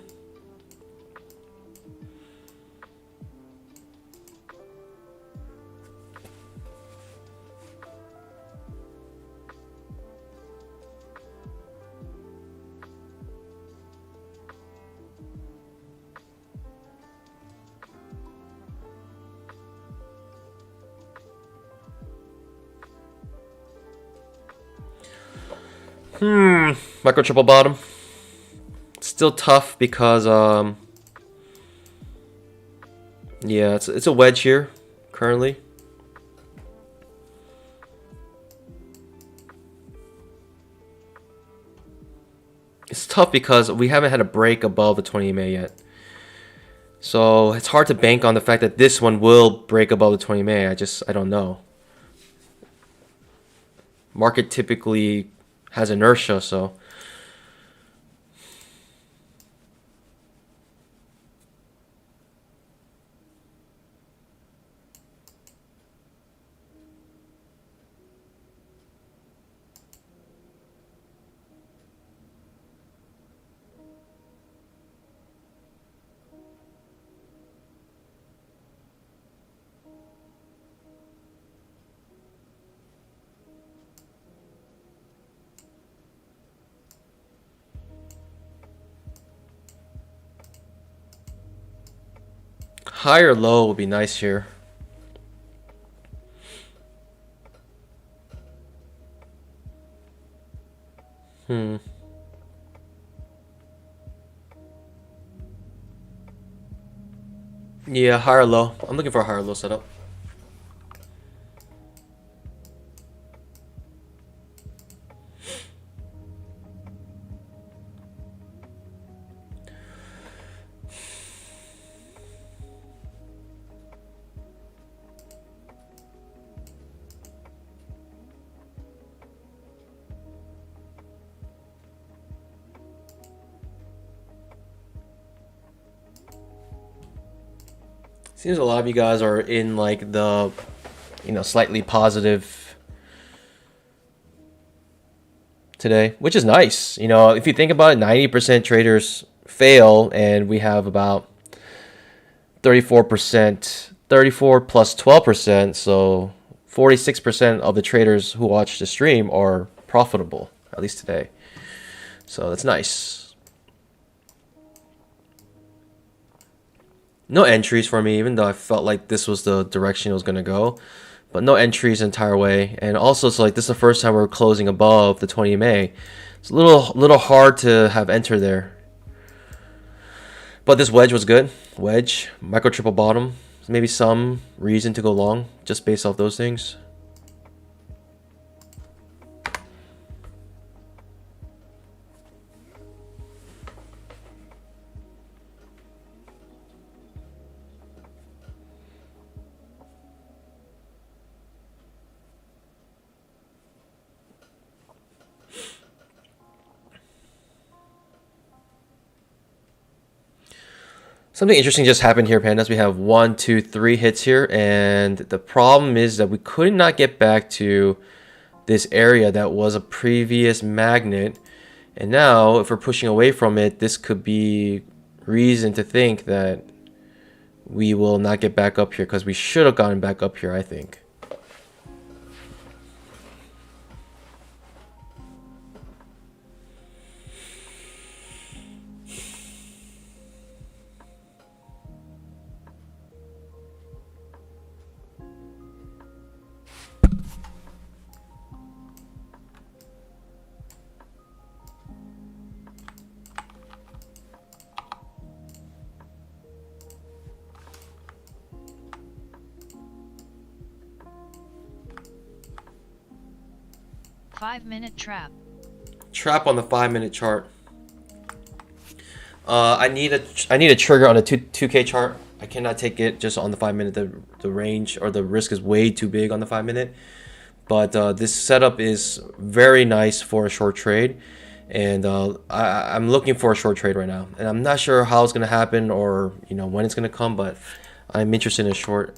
micro triple bottom. Still tough because yeah, it's a wedge here currently. It's tough because we haven't had a break above the 20 EMA yet. So it's hard to bank on the fact that this one will break above the 20 EMA. I don't know. Market typically has inertia, so high or low would be nice here. Yeah, high or low. I'm looking for a higher low setup. Seems a lot of you guys are in like the, you know, slightly positive today, which is nice. You know, if you think about it, 90% traders fail, and we have about 34%, 34 plus 12%, so 46% of the traders who watch the stream are profitable, at least today. So that's nice. No entries for me, even though I felt like this was the direction it was going to go. But no entries the entire way. And also, it's like this is the first time we're closing above the 20 EMA. It's a little hard to have enter there. But this wedge was good. Wedge, micro triple bottom. Maybe some reason to go long just based off those things. Something interesting just happened here, pandas. We have 1, 2, 3 hits here, and the problem is that we could not get back to this area that was a previous magnet. And now, if we're pushing away from it, this could be reason to think that we will not get back up here, because we should have gotten back up here, I think. Five-minute trap. Trap on the 5-minute chart. I need a trigger on a 2K chart. I cannot take it just on the 5-minute. The range or the risk is way too big on the 5-minute. But this setup is very nice for a short trade, and I'm looking for a short trade right now, and I'm not sure how it's gonna happen or when it's gonna come, but I'm interested in a short.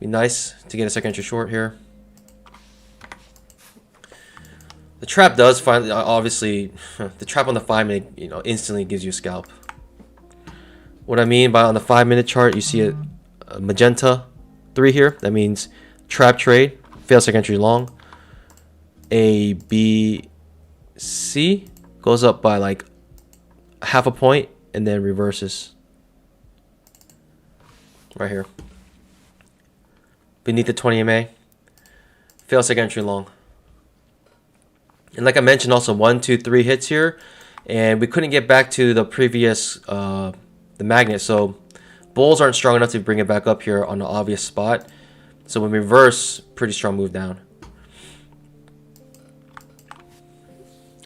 Be nice to get a second entry short here. The trap does finally, obviously, the trap on the 5-minute, instantly gives you a scalp. What I mean by on the 5-minute chart, you see a magenta 3 here. That means trap trade, fail second entry long. A, B, C goes up by like half a point and then reverses. Right here. Beneath the 20 MA. Fail second entry long. And like I mentioned, also 1, 2, 3 hits here. And we couldn't get back to the previous, the magnet. So bulls aren't strong enough to bring it back up here on the obvious spot. So when we reverse, pretty strong move down.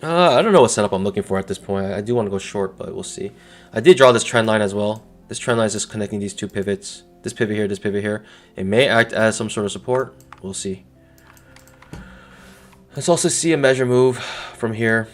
I don't know what setup I'm looking for at this point. I do want to go short, but we'll see. I did draw this trend line as well. This trend line is just connecting these two pivots. This pivot here, this pivot here. It may act as some sort of support. We'll see. Let's also see a measure move from here.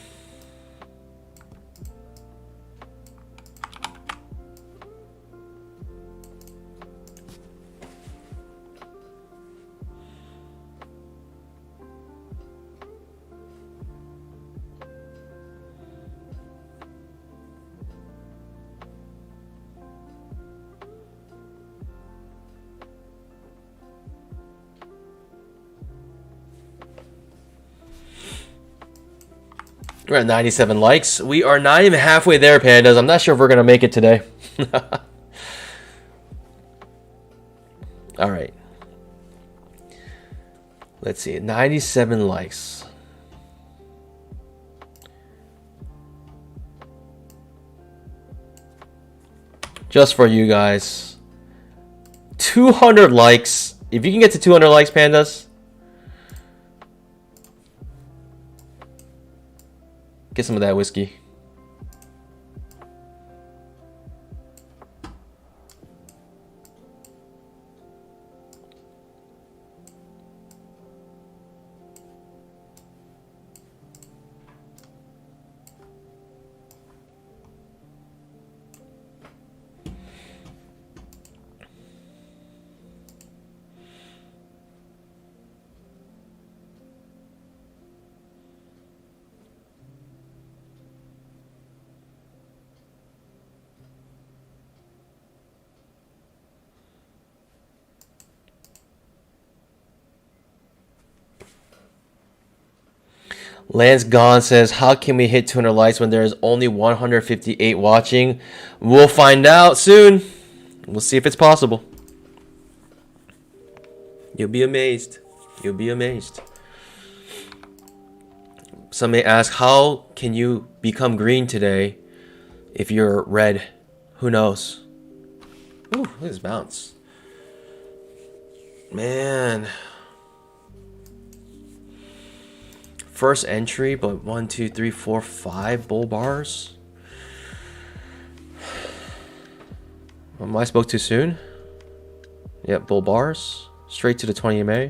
We're at 97 likes. We are not even halfway there, pandas. I'm not sure if we're going to make it today. All right. Let's see. 97 likes. Just for you guys. 200 likes. If you can get to 200 likes, pandas, get some of that whiskey. Lance Gone says, how can we hit 200 likes when there is only 158 watching? We'll find out soon. We'll see if it's possible. You'll be amazed. You'll be amazed. Some may ask, how can you become green today if you're red? Who knows? Ooh, look at this bounce. Man. First entry, but 1, 2, 3, 4, 5 bull bars. I spoke too soon. Yep, bull bars. Straight to the 20 MA.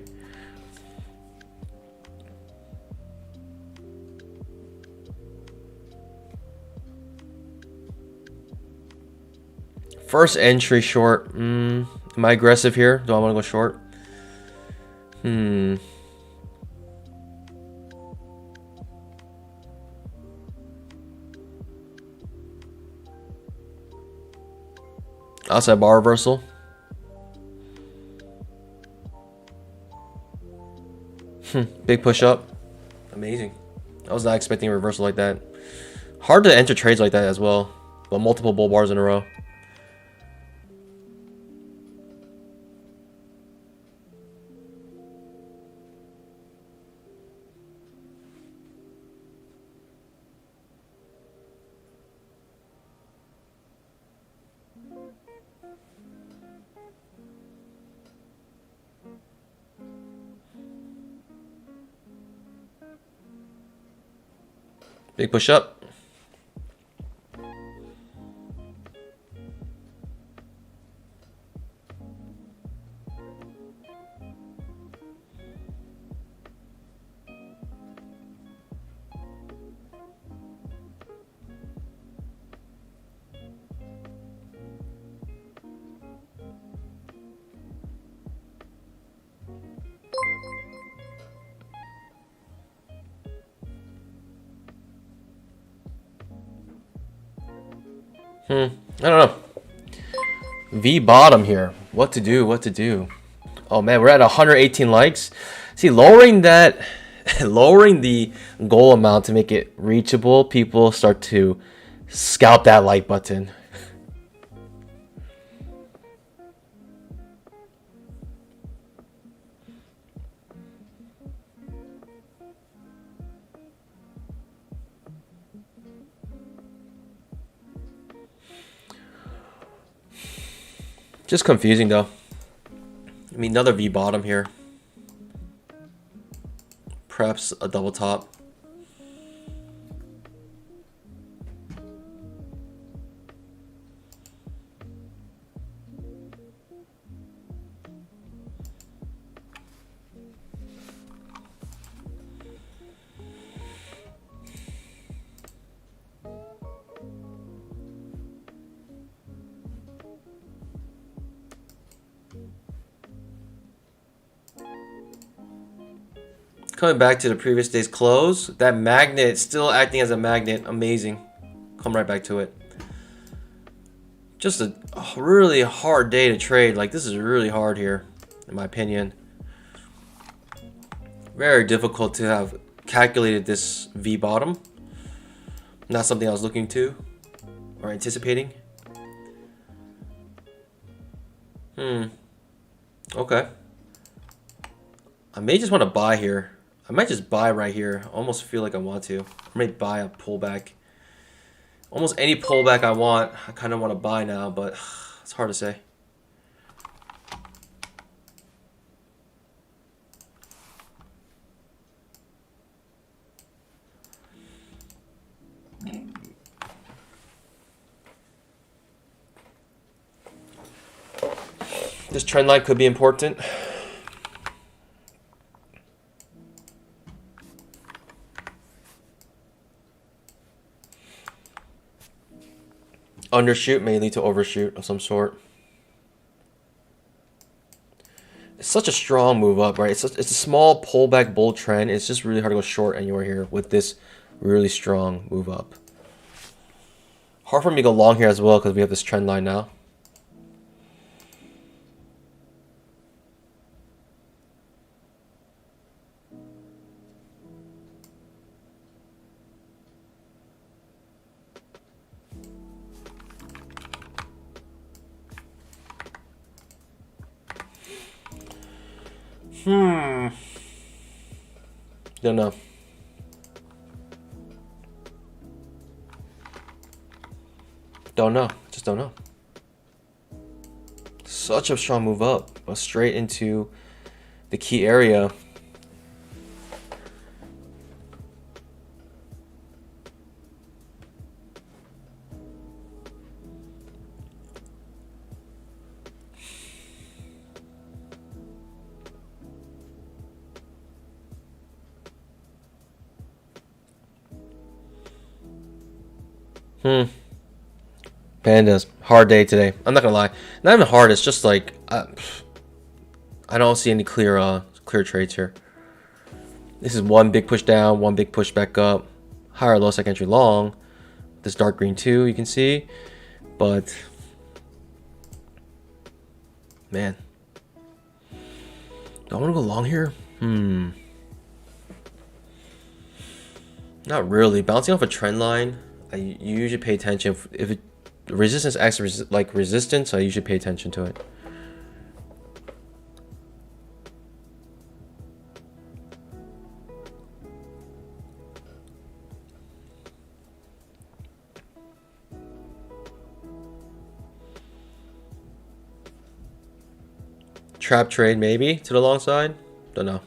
First entry short. Am I aggressive here? Do I want to go short? Outside bar reversal. Big push up. Amazing. I was not expecting a reversal like that. Hard to enter trades like that as well. But multiple bull bars in a row. Big push up. I don't know. V bottom here. What to do? What to do? Oh man, we're at 118 likes. See, lowering that, lowering the goal amount to make it reachable, people start to scalp that like button. Just confusing though. I mean, another V bottom here. Perhaps a double top. Coming back to the previous day's close, that magnet still acting as a magnet. Amazing. Come right back to it. Just a really hard day to trade. Like, this is really hard here, in my opinion. Very difficult to have calculated this V bottom. Not something I was looking to or anticipating. Okay. I may just want to buy here. I might just buy right here. I almost feel like I want to. I may buy a pullback. Almost any pullback I want, I kind of want to buy now, but it's hard to say. This trend line could be important. Undershoot may lead to overshoot of some sort. It's such a strong move up, right? It's a small pullback bull trend. It's just really hard to go short anywhere here with this really strong move up. Hard for me to go long here as well because we have this trend line now. Don't know. Don't know. Just don't know. Such a strong move up, but straight into the key area. Pandas, hard day today. I'm not gonna lie, not even hard. It's just like I don't see any clear trades here. This is one big push down, one big push back up, higher low second entry long. This dark green too, you can see, but man, do I want to go long here? Not really. Bouncing off a trend line, you usually pay attention. If it resistance acts like resistance, I usually pay attention to it. Trap trade maybe to the long side. Don't know.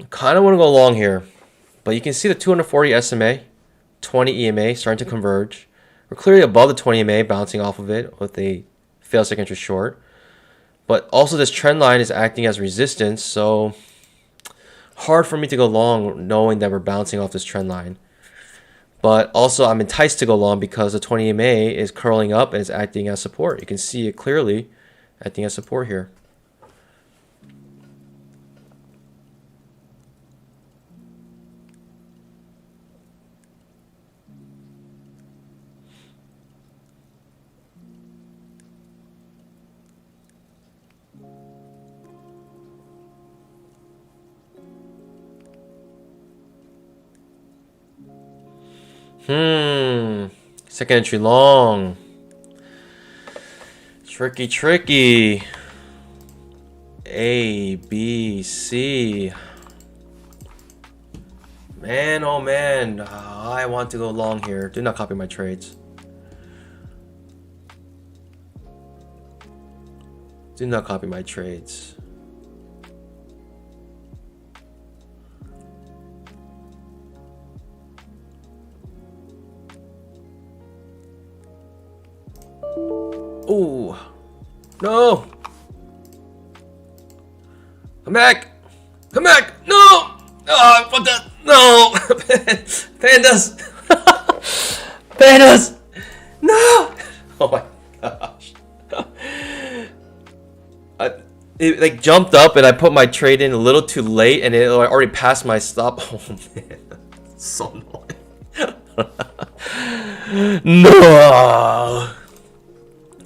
Kind of want to go long here, but you can see the 240 SMA, 20 EMA starting to converge. We're clearly above the 20 MA, bouncing off of it with a failed second entry short. But also this trend line is acting as resistance, so hard for me to go long knowing that we're bouncing off this trend line. But also I'm enticed to go long because the 20 MA is curling up and is acting as support. You can see it clearly acting as support here. Second entry long. Tricky. A, B, C. Man, oh man. I want to go long here. Do not copy my trades. Do not copy my trades. Ooh. No. Come back. Come back. No. Oh, fuck that. No. Pandas. Pandas. No. Oh my gosh. It like jumped up and I put my trade in a little too late and it already passed my stop. Oh man. So annoying. No.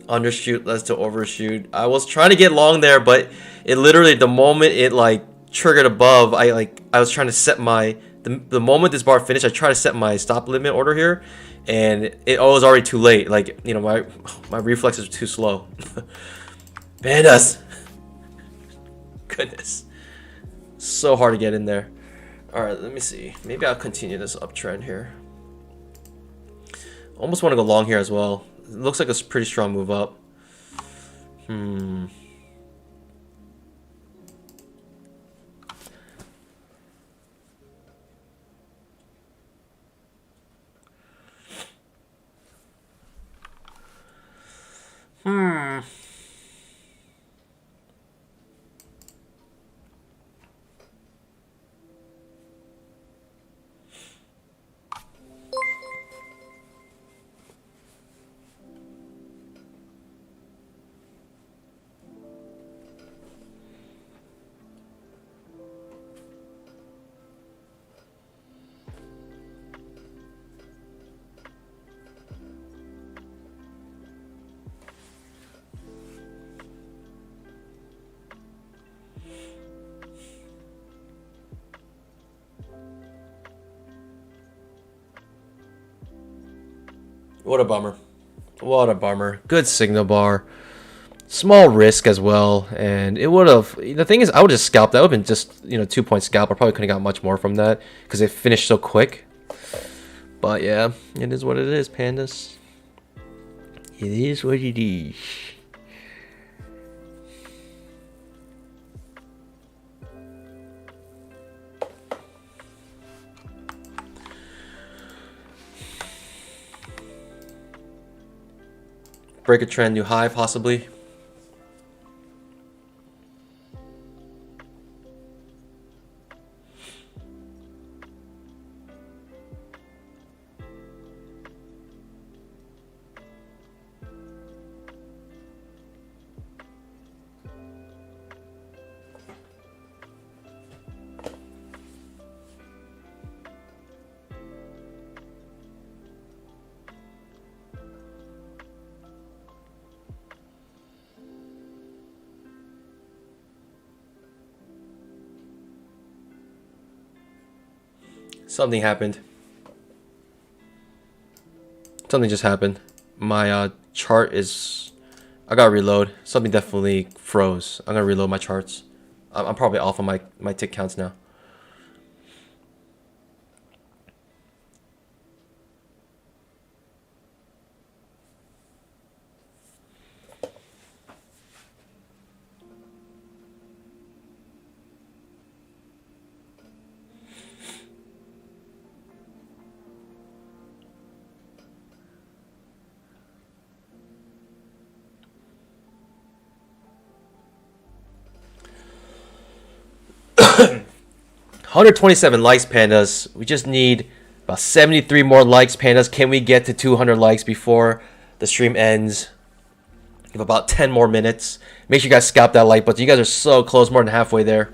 Undershoot less to overshoot. I was trying to get long there, but it literally, the moment it like triggered above, I was trying to set my the moment this bar finished, I tried to set my stop limit order here, and it was already too late. Like, you know, my reflexes are too slow. Pandas. Goodness, so hard to get in there. All right, let me see. Maybe I'll continue this uptrend here. Almost want to go long here as well. It looks like a pretty strong move up. What a bummer. What a bummer. Good signal bar. Small risk as well, and it would have. The thing is, I would have just scalped. That would have been just, you know, 2-point scalp. I probably couldn't have got much more from that because it finished so quick. But yeah, it is what it is, pandas. It is what it is. Break a trend, new high possibly. Something happened. Something just happened. My chart is... I gotta reload. Something definitely froze. I'm gonna reload my charts. I'm probably off on my tick counts now. 127 likes, pandas. We just need about 73 more likes, pandas. Can we get to 200 likes before the stream ends? Give about 10 more minutes. Make sure you guys scalp that like button. You guys are so close, more than halfway there.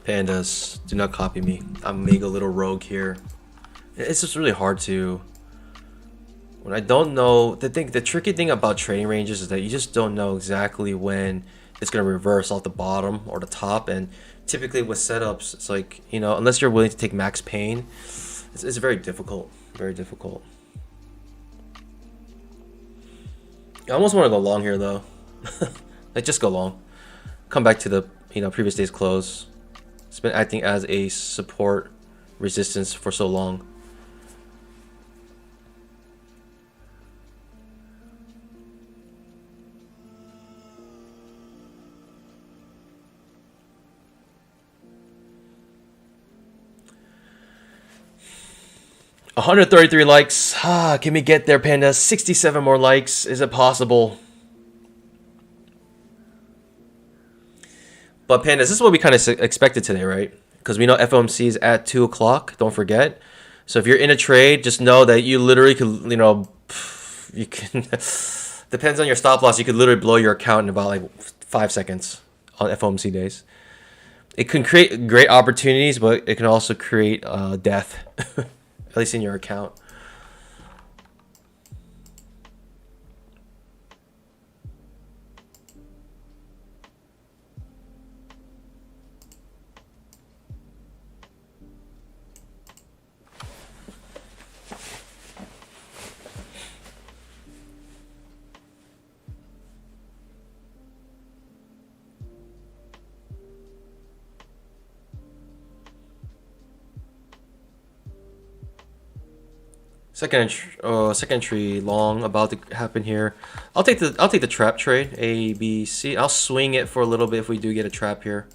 Pandas, do not copy me. I'm mega little rogue here. It's just really hard to, when I don't know, the tricky thing about trading ranges is that you just don't know exactly when it's gonna reverse off the bottom or the top. And typically with setups, it's like, you know, unless you're willing to take max pain, it's very difficult, very difficult. I almost want to go long here though. Like just go long. Come back to the, you know, previous day's close. It's been acting as a support resistance for so long. $133 likes. Can we get there, Panda? 67 more likes. Is it possible? But Pandas, this is what we kind of expected today, right? Because we know FOMC is at 2 o'clock. Don't forget. So if you're in a trade, just know that you literally could, you know, you can. Depends on your stop loss. You could literally blow your account in about like 5 seconds on FOMC days. It can create great opportunities, but it can also create death, at least in your account. Second entry long about to happen here. I'll take the trap trade, A, B, C. I'll swing it for a little bit if we do get a trap here.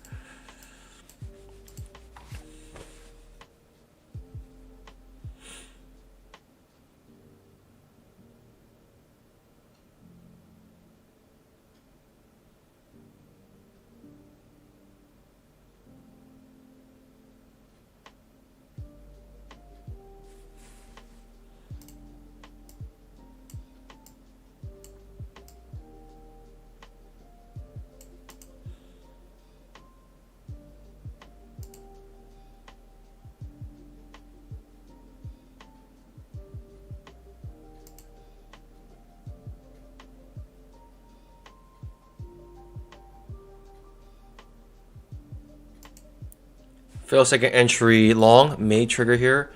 Fail second entry long, may trigger here.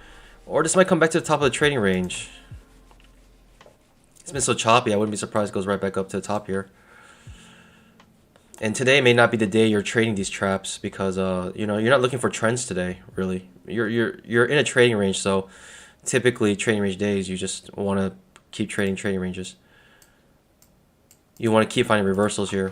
Or this might come back to the top of the trading range. It's been so choppy, I wouldn't be surprised it goes right back up to the top here. And today may not be the day you're trading these traps because you know, you're not looking for trends today, really. You're in a trading range, so typically trading range days you just want to keep trading trading ranges. You want to keep finding reversals here.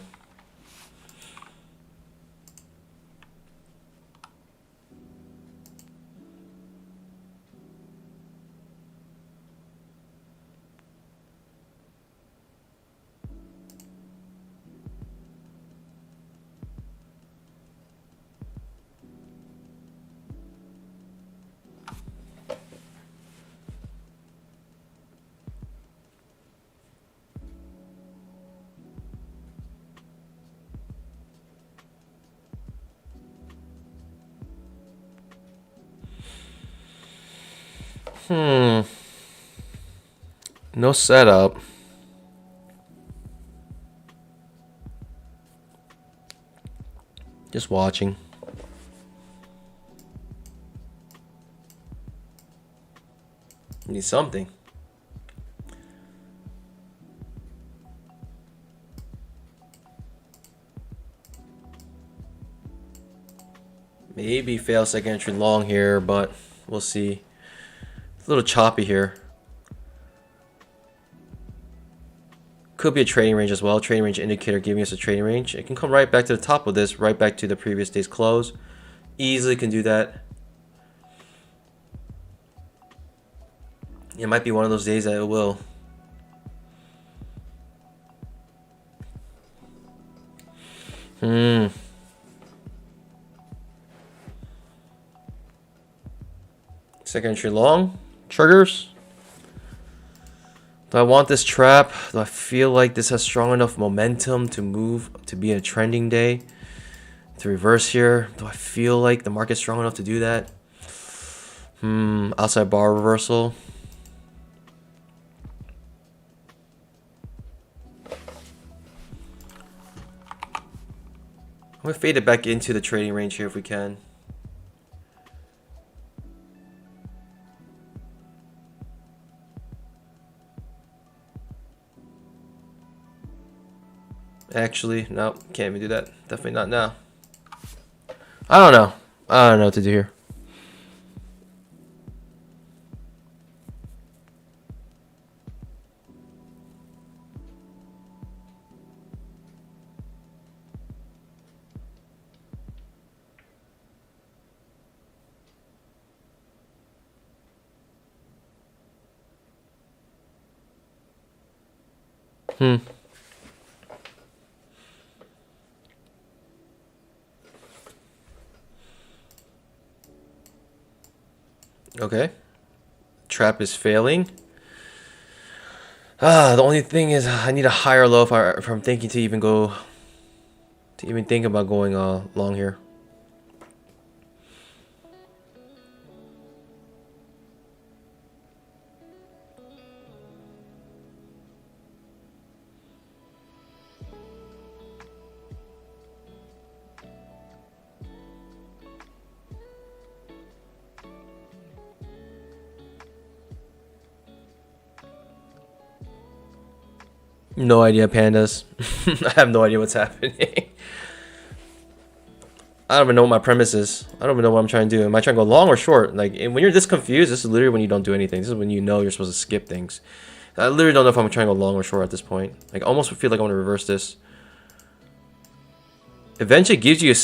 No setup. Just watching. Need something. Maybe fail second entry long here, but we'll see. It's a little choppy here. Could be a trading range as well. Trading range indicator giving us a trading range. It can come right back to the top of this, right back to the previous day's close. Easily can do that. It might be one of those days that it will. Second entry long. Triggers. Do I want this trap? Do I feel like this has strong enough momentum to move to be a trending day? To reverse here? Do I feel like the market's strong enough to do that? Outside bar reversal. I'm going to fade it back into the trading range here if we can. Actually, no, can't even do that. Definitely not now. I don't know. I don't know what to do here. Okay. Trap is failing. The only thing is I need a higher low if I'm thinking to even think about going long here. No idea, pandas. I have no idea what's happening. I don't even know what my premise is. I don't even know what I'm trying to do. Am I trying to go long or short? Like, when you're this confused, this is literally when you don't do anything. This is when you know you're supposed to skip things. I literally don't know if I'm trying to go long or short at this point. Like, I almost feel like I want to reverse this. Eventually gives you a...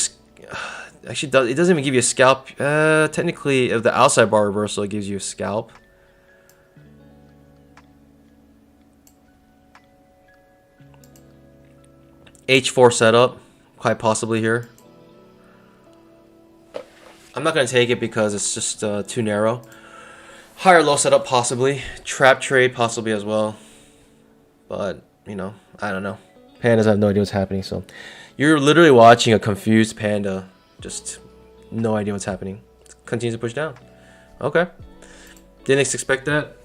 Actually, it doesn't even give you a scalp. Technically, if the outside bar reversal, it gives you a scalp. H4 setup, quite possibly here. I'm not going to take it because it's just too narrow. Higher low setup possibly. Trap trade possibly as well. But, you know, I don't know. Pandas have no idea what's happening. So you're literally watching a confused panda. Just no idea what's happening. Continues to push down. Okay. Didn't expect that.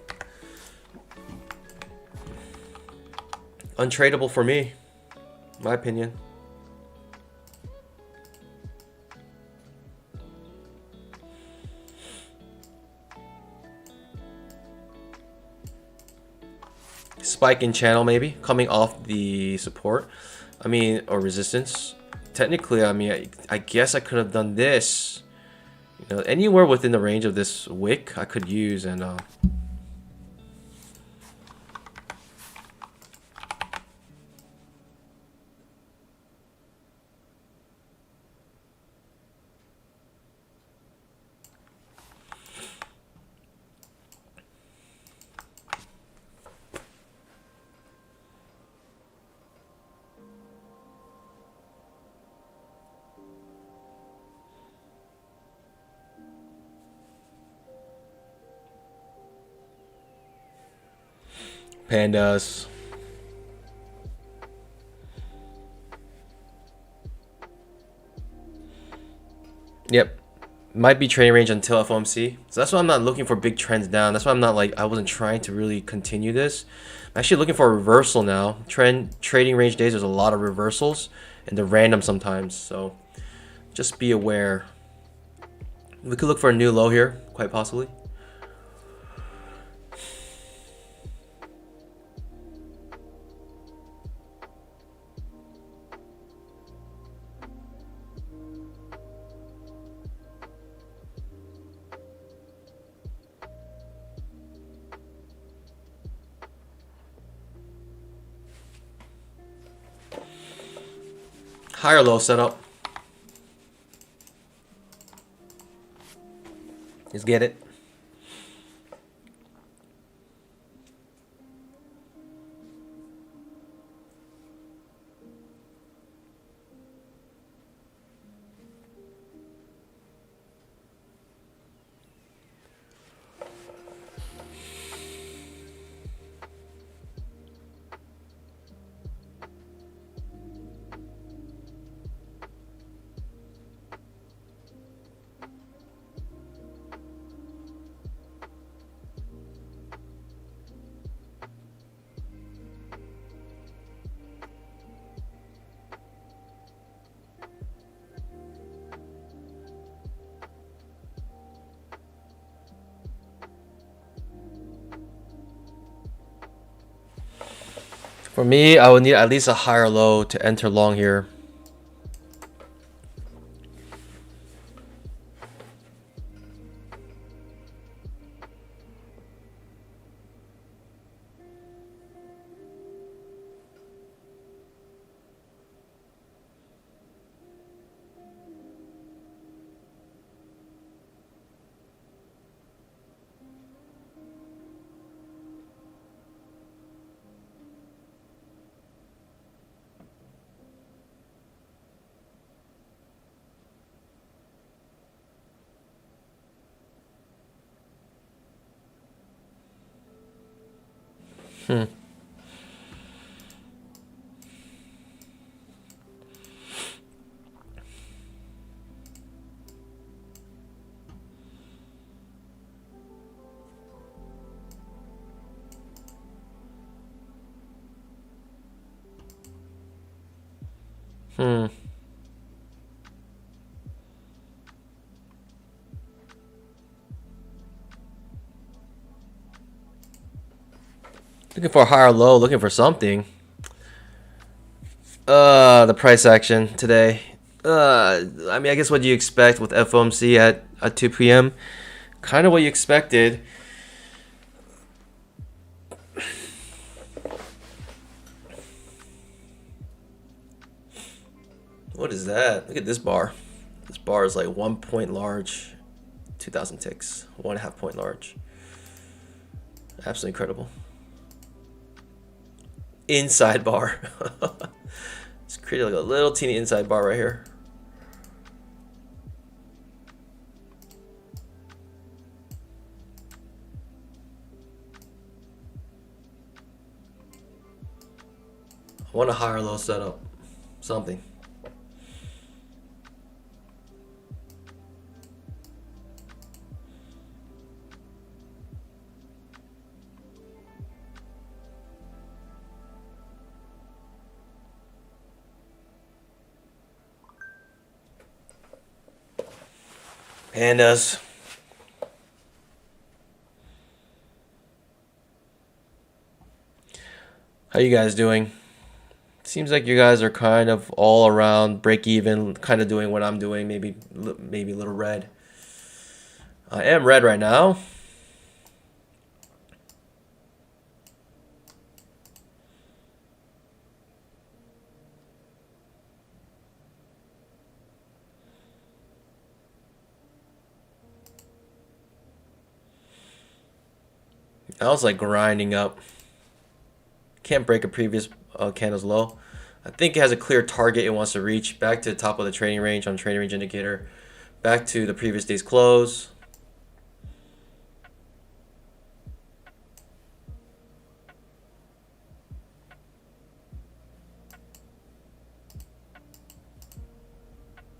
Untradeable for me. My opinion. Spike in channel maybe coming off the support. I mean, or resistance. Technically, I mean, I guess I could have done this. You know, anywhere within the range of this wick I could use and pandas. Yep. Might be trading range until FOMC. So that's why I'm not looking for big trends down. That's why I'm not like, I wasn't trying to really continue this. I'm actually looking for a reversal now. Trading range days, there's a lot of reversals and they're random sometimes. So just be aware. We could look for a new low here, quite possibly. Higher low setup. Let's get it. For me, I would need at least a higher low to enter long here. Hmm. Hmm. Looking for a higher low, looking for something. The price action today. I mean, I guess what you expect with FOMC at 2 p.m. Kind of what you expected. What is that? Look at this bar. This bar is like 1 point large, 2,000 ticks, 1.5 point large. Absolutely incredible. Inside bar. It's created like a little teeny inside bar right here. I want a higher low setup. Something. Pandas. How you guys doing? Seems like you guys are kind of all around break even, kind of doing what I'm doing, maybe a little red. I am red right now. I was like grinding up. Can't break a previous candle's low. I think it has a clear target it wants to reach. Back to the top of the trading range on trading range indicator. Back to the previous day's close.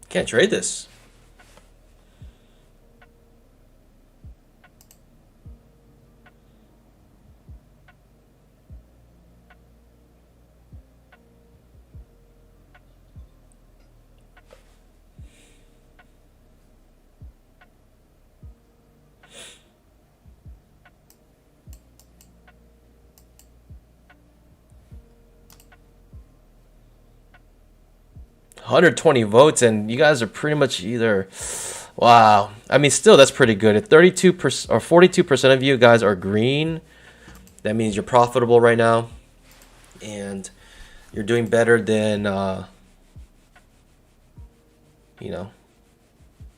Can't trade this. 120 votes, and you guys are pretty much either. Wow. I mean, still, that's pretty good. If 32% or 42% of you guys are green, that means you're profitable right now. And you're doing better than,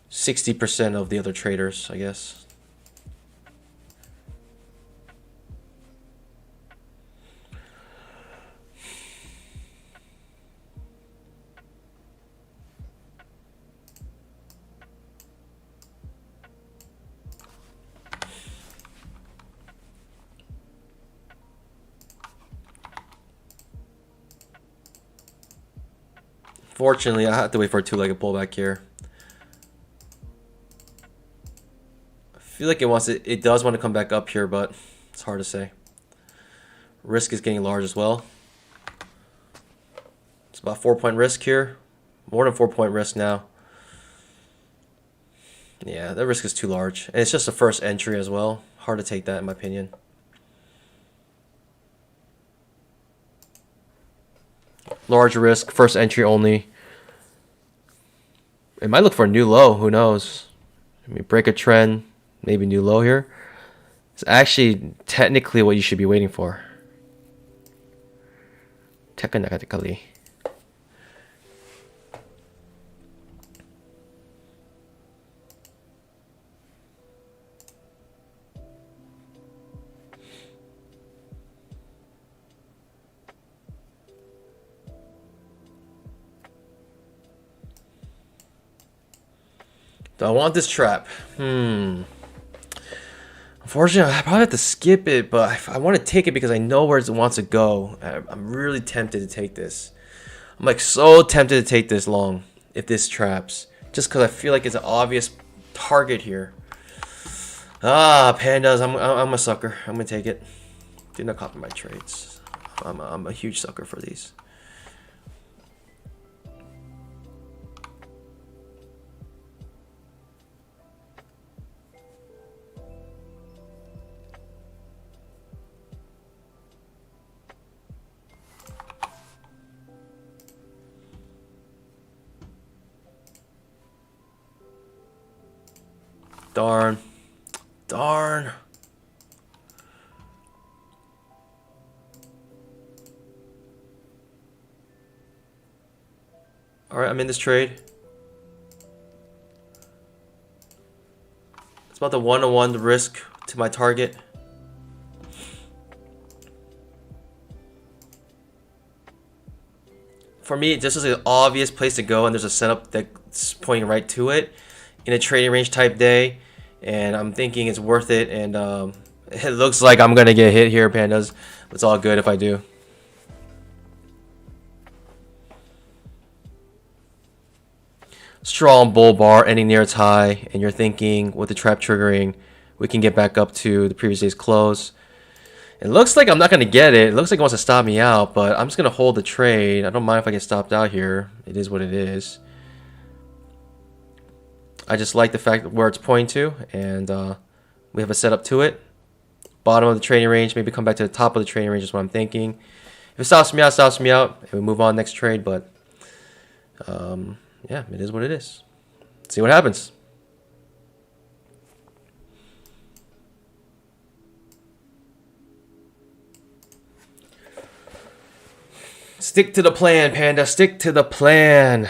60% of the other traders, I guess. Fortunately, I have to wait for a two-legged pullback here. I feel like it does want to come back up here, but it's hard to say. Risk is getting large as well. It's about 4-point risk here. More than 4-point risk now. Yeah, that risk is too large. And it's just a first entry as well. Hard to take that in my opinion. Large risk, first entry only. It might look for a new low, who knows? I mean, break a trend, maybe new low here. It's actually technically what you should be waiting for. Technically. Do I want this trap? Unfortunately, I probably have to skip it, but I want to take it because I know where it wants to go. I'm really tempted to take this. I'm like so tempted to take this long if this traps. Just because I feel like it's an obvious target here. Ah, pandas, I'm a sucker. I'm going to take it. Do not copy my trades. I'm a huge sucker for these. Darn. Darn. Alright, I'm in this trade. It's about the 1-on-1 risk to my target. For me, this is an obvious place to go, and there's a setup that's pointing right to it in a trading range type day. And I'm thinking it's worth it, and it looks like I'm gonna get hit here, pandas. It's all good if I do. Strong bull bar ending near its high, and you're thinking with the trap triggering, we can get back up to the previous day's close. It looks like I'm not gonna get it. It looks like it wants to stop me out, but I'm just gonna hold the trade. I don't mind if I get stopped out here. It is what it is. I just like the fact where it's pointing to, and we have a setup to it. Bottom of the trading range, maybe come back to the top of the trading range is what I'm thinking. If it stops me out, and we move on next trade. But yeah, it is what it is. Let's see what happens. Stick to the plan, panda. Stick to the plan.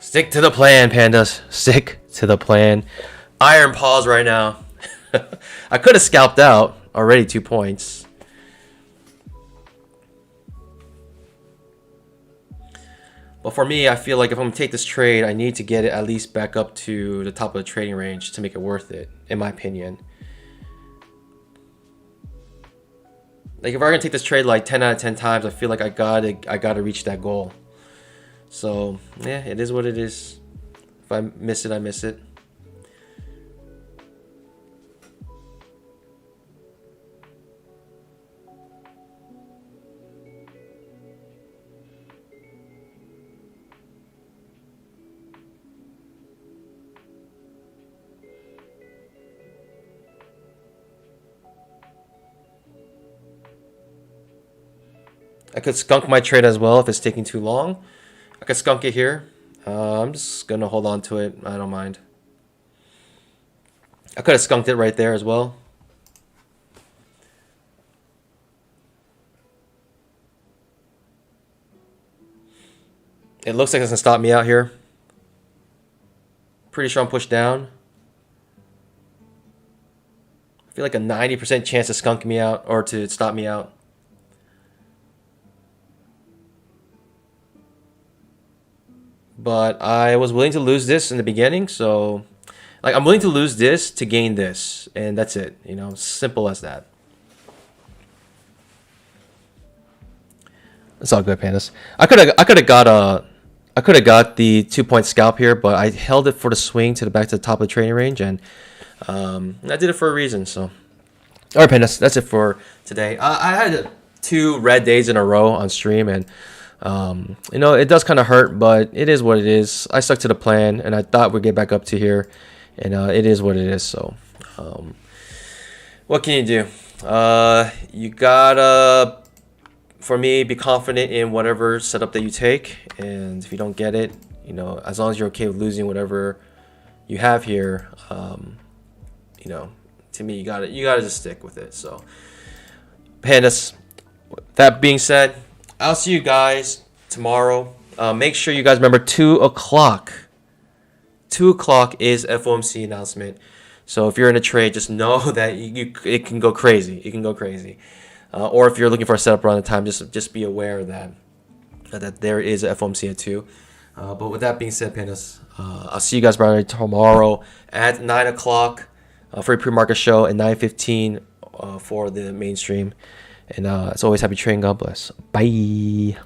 Stick to the plan, pandas. Stick to the plan. Iron pause right now. I could have scalped out already 2 points. But for me, I feel like if I'm gonna take this trade, I need to get it at least back up to the top of the trading range to make it worth it, in my opinion. Like if I'm gonna take this trade like 10 out of 10 times, I feel like I gotta reach that goal. So yeah, it is what it is. If I miss it, I miss it. I could skunk my trade as well if it's taking too long. I could skunk it here. I'm just gonna hold on to it. I don't mind. I could have skunked it right there as well. It looks like it's gonna stop me out here. Pretty sure I'm pushed down. I feel like a 90% chance to skunk me out or to stop me out. But I was willing to lose this in the beginning, so like I'm willing to lose this to gain this, and that's it. You know, simple as that. It's all good, pandas. I could have got the 2 point scalp here, but I held it for the swing to the back to the top of the trading range, and I did it for a reason. So, all right, pandas, that's it for today. I had 2 red days in a row on stream, and you know, it does kind of hurt, but it is what it is. I stuck to the plan, and I thought we'd get back up to here, and it is what it is. So, what can you do? You gotta, for me, be confident in whatever setup that you take, and if you don't get it, you know, as long as you're okay with losing whatever you have here, you know, to me, you gotta just stick with it. So, pandas. That being said, I'll see you guys tomorrow. Make sure you guys remember 2 o'clock. 2 o'clock is FOMC announcement. So if you're in a trade, just know that it can go crazy. It can go crazy. Or if you're looking for a setup around the time, just be aware that there is a FOMC at 2. But with that being said, pandas, I'll see you guys probably tomorrow at 9 o'clock for a pre-market show and 9:15 for the mainstream. And as always, happy trading. God bless. Bye.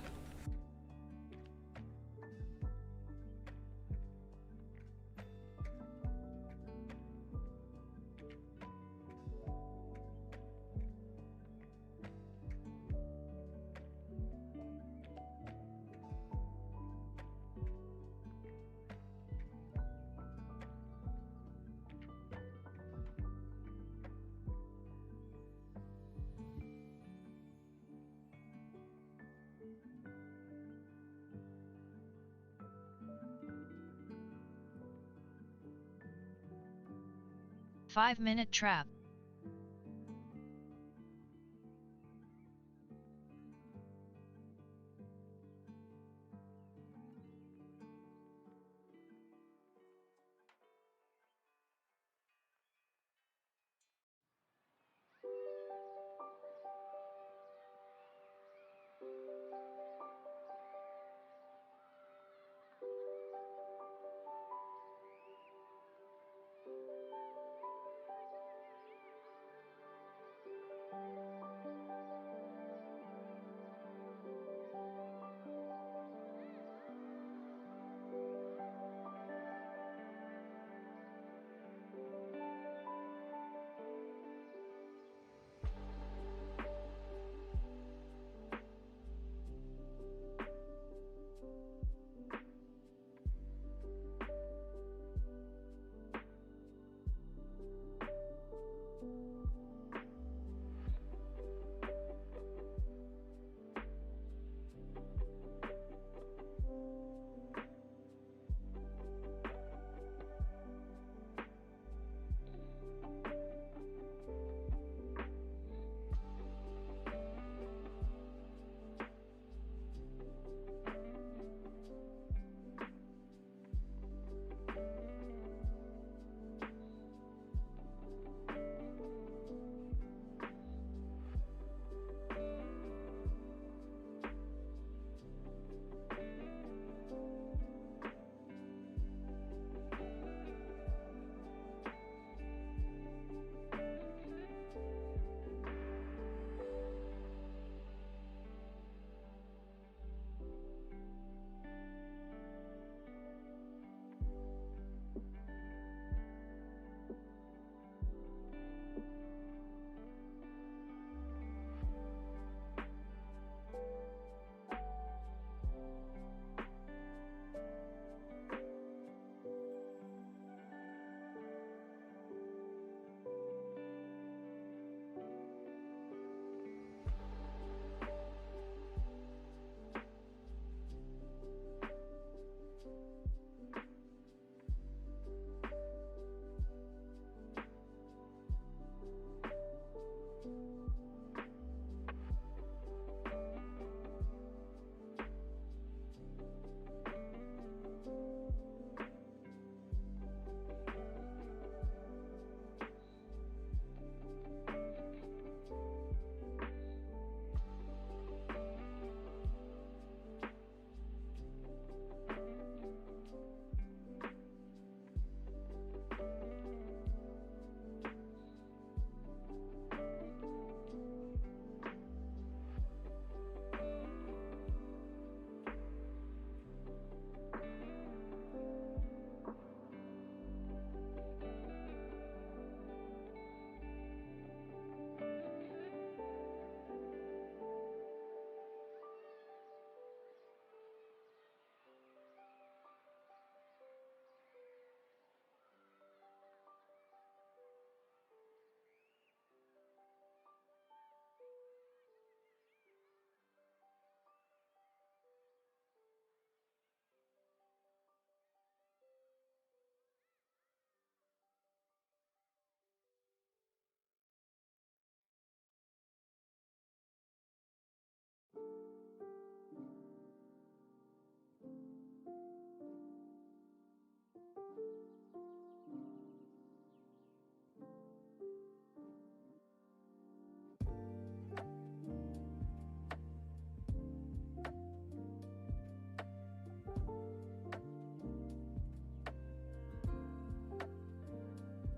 Five-minute trap.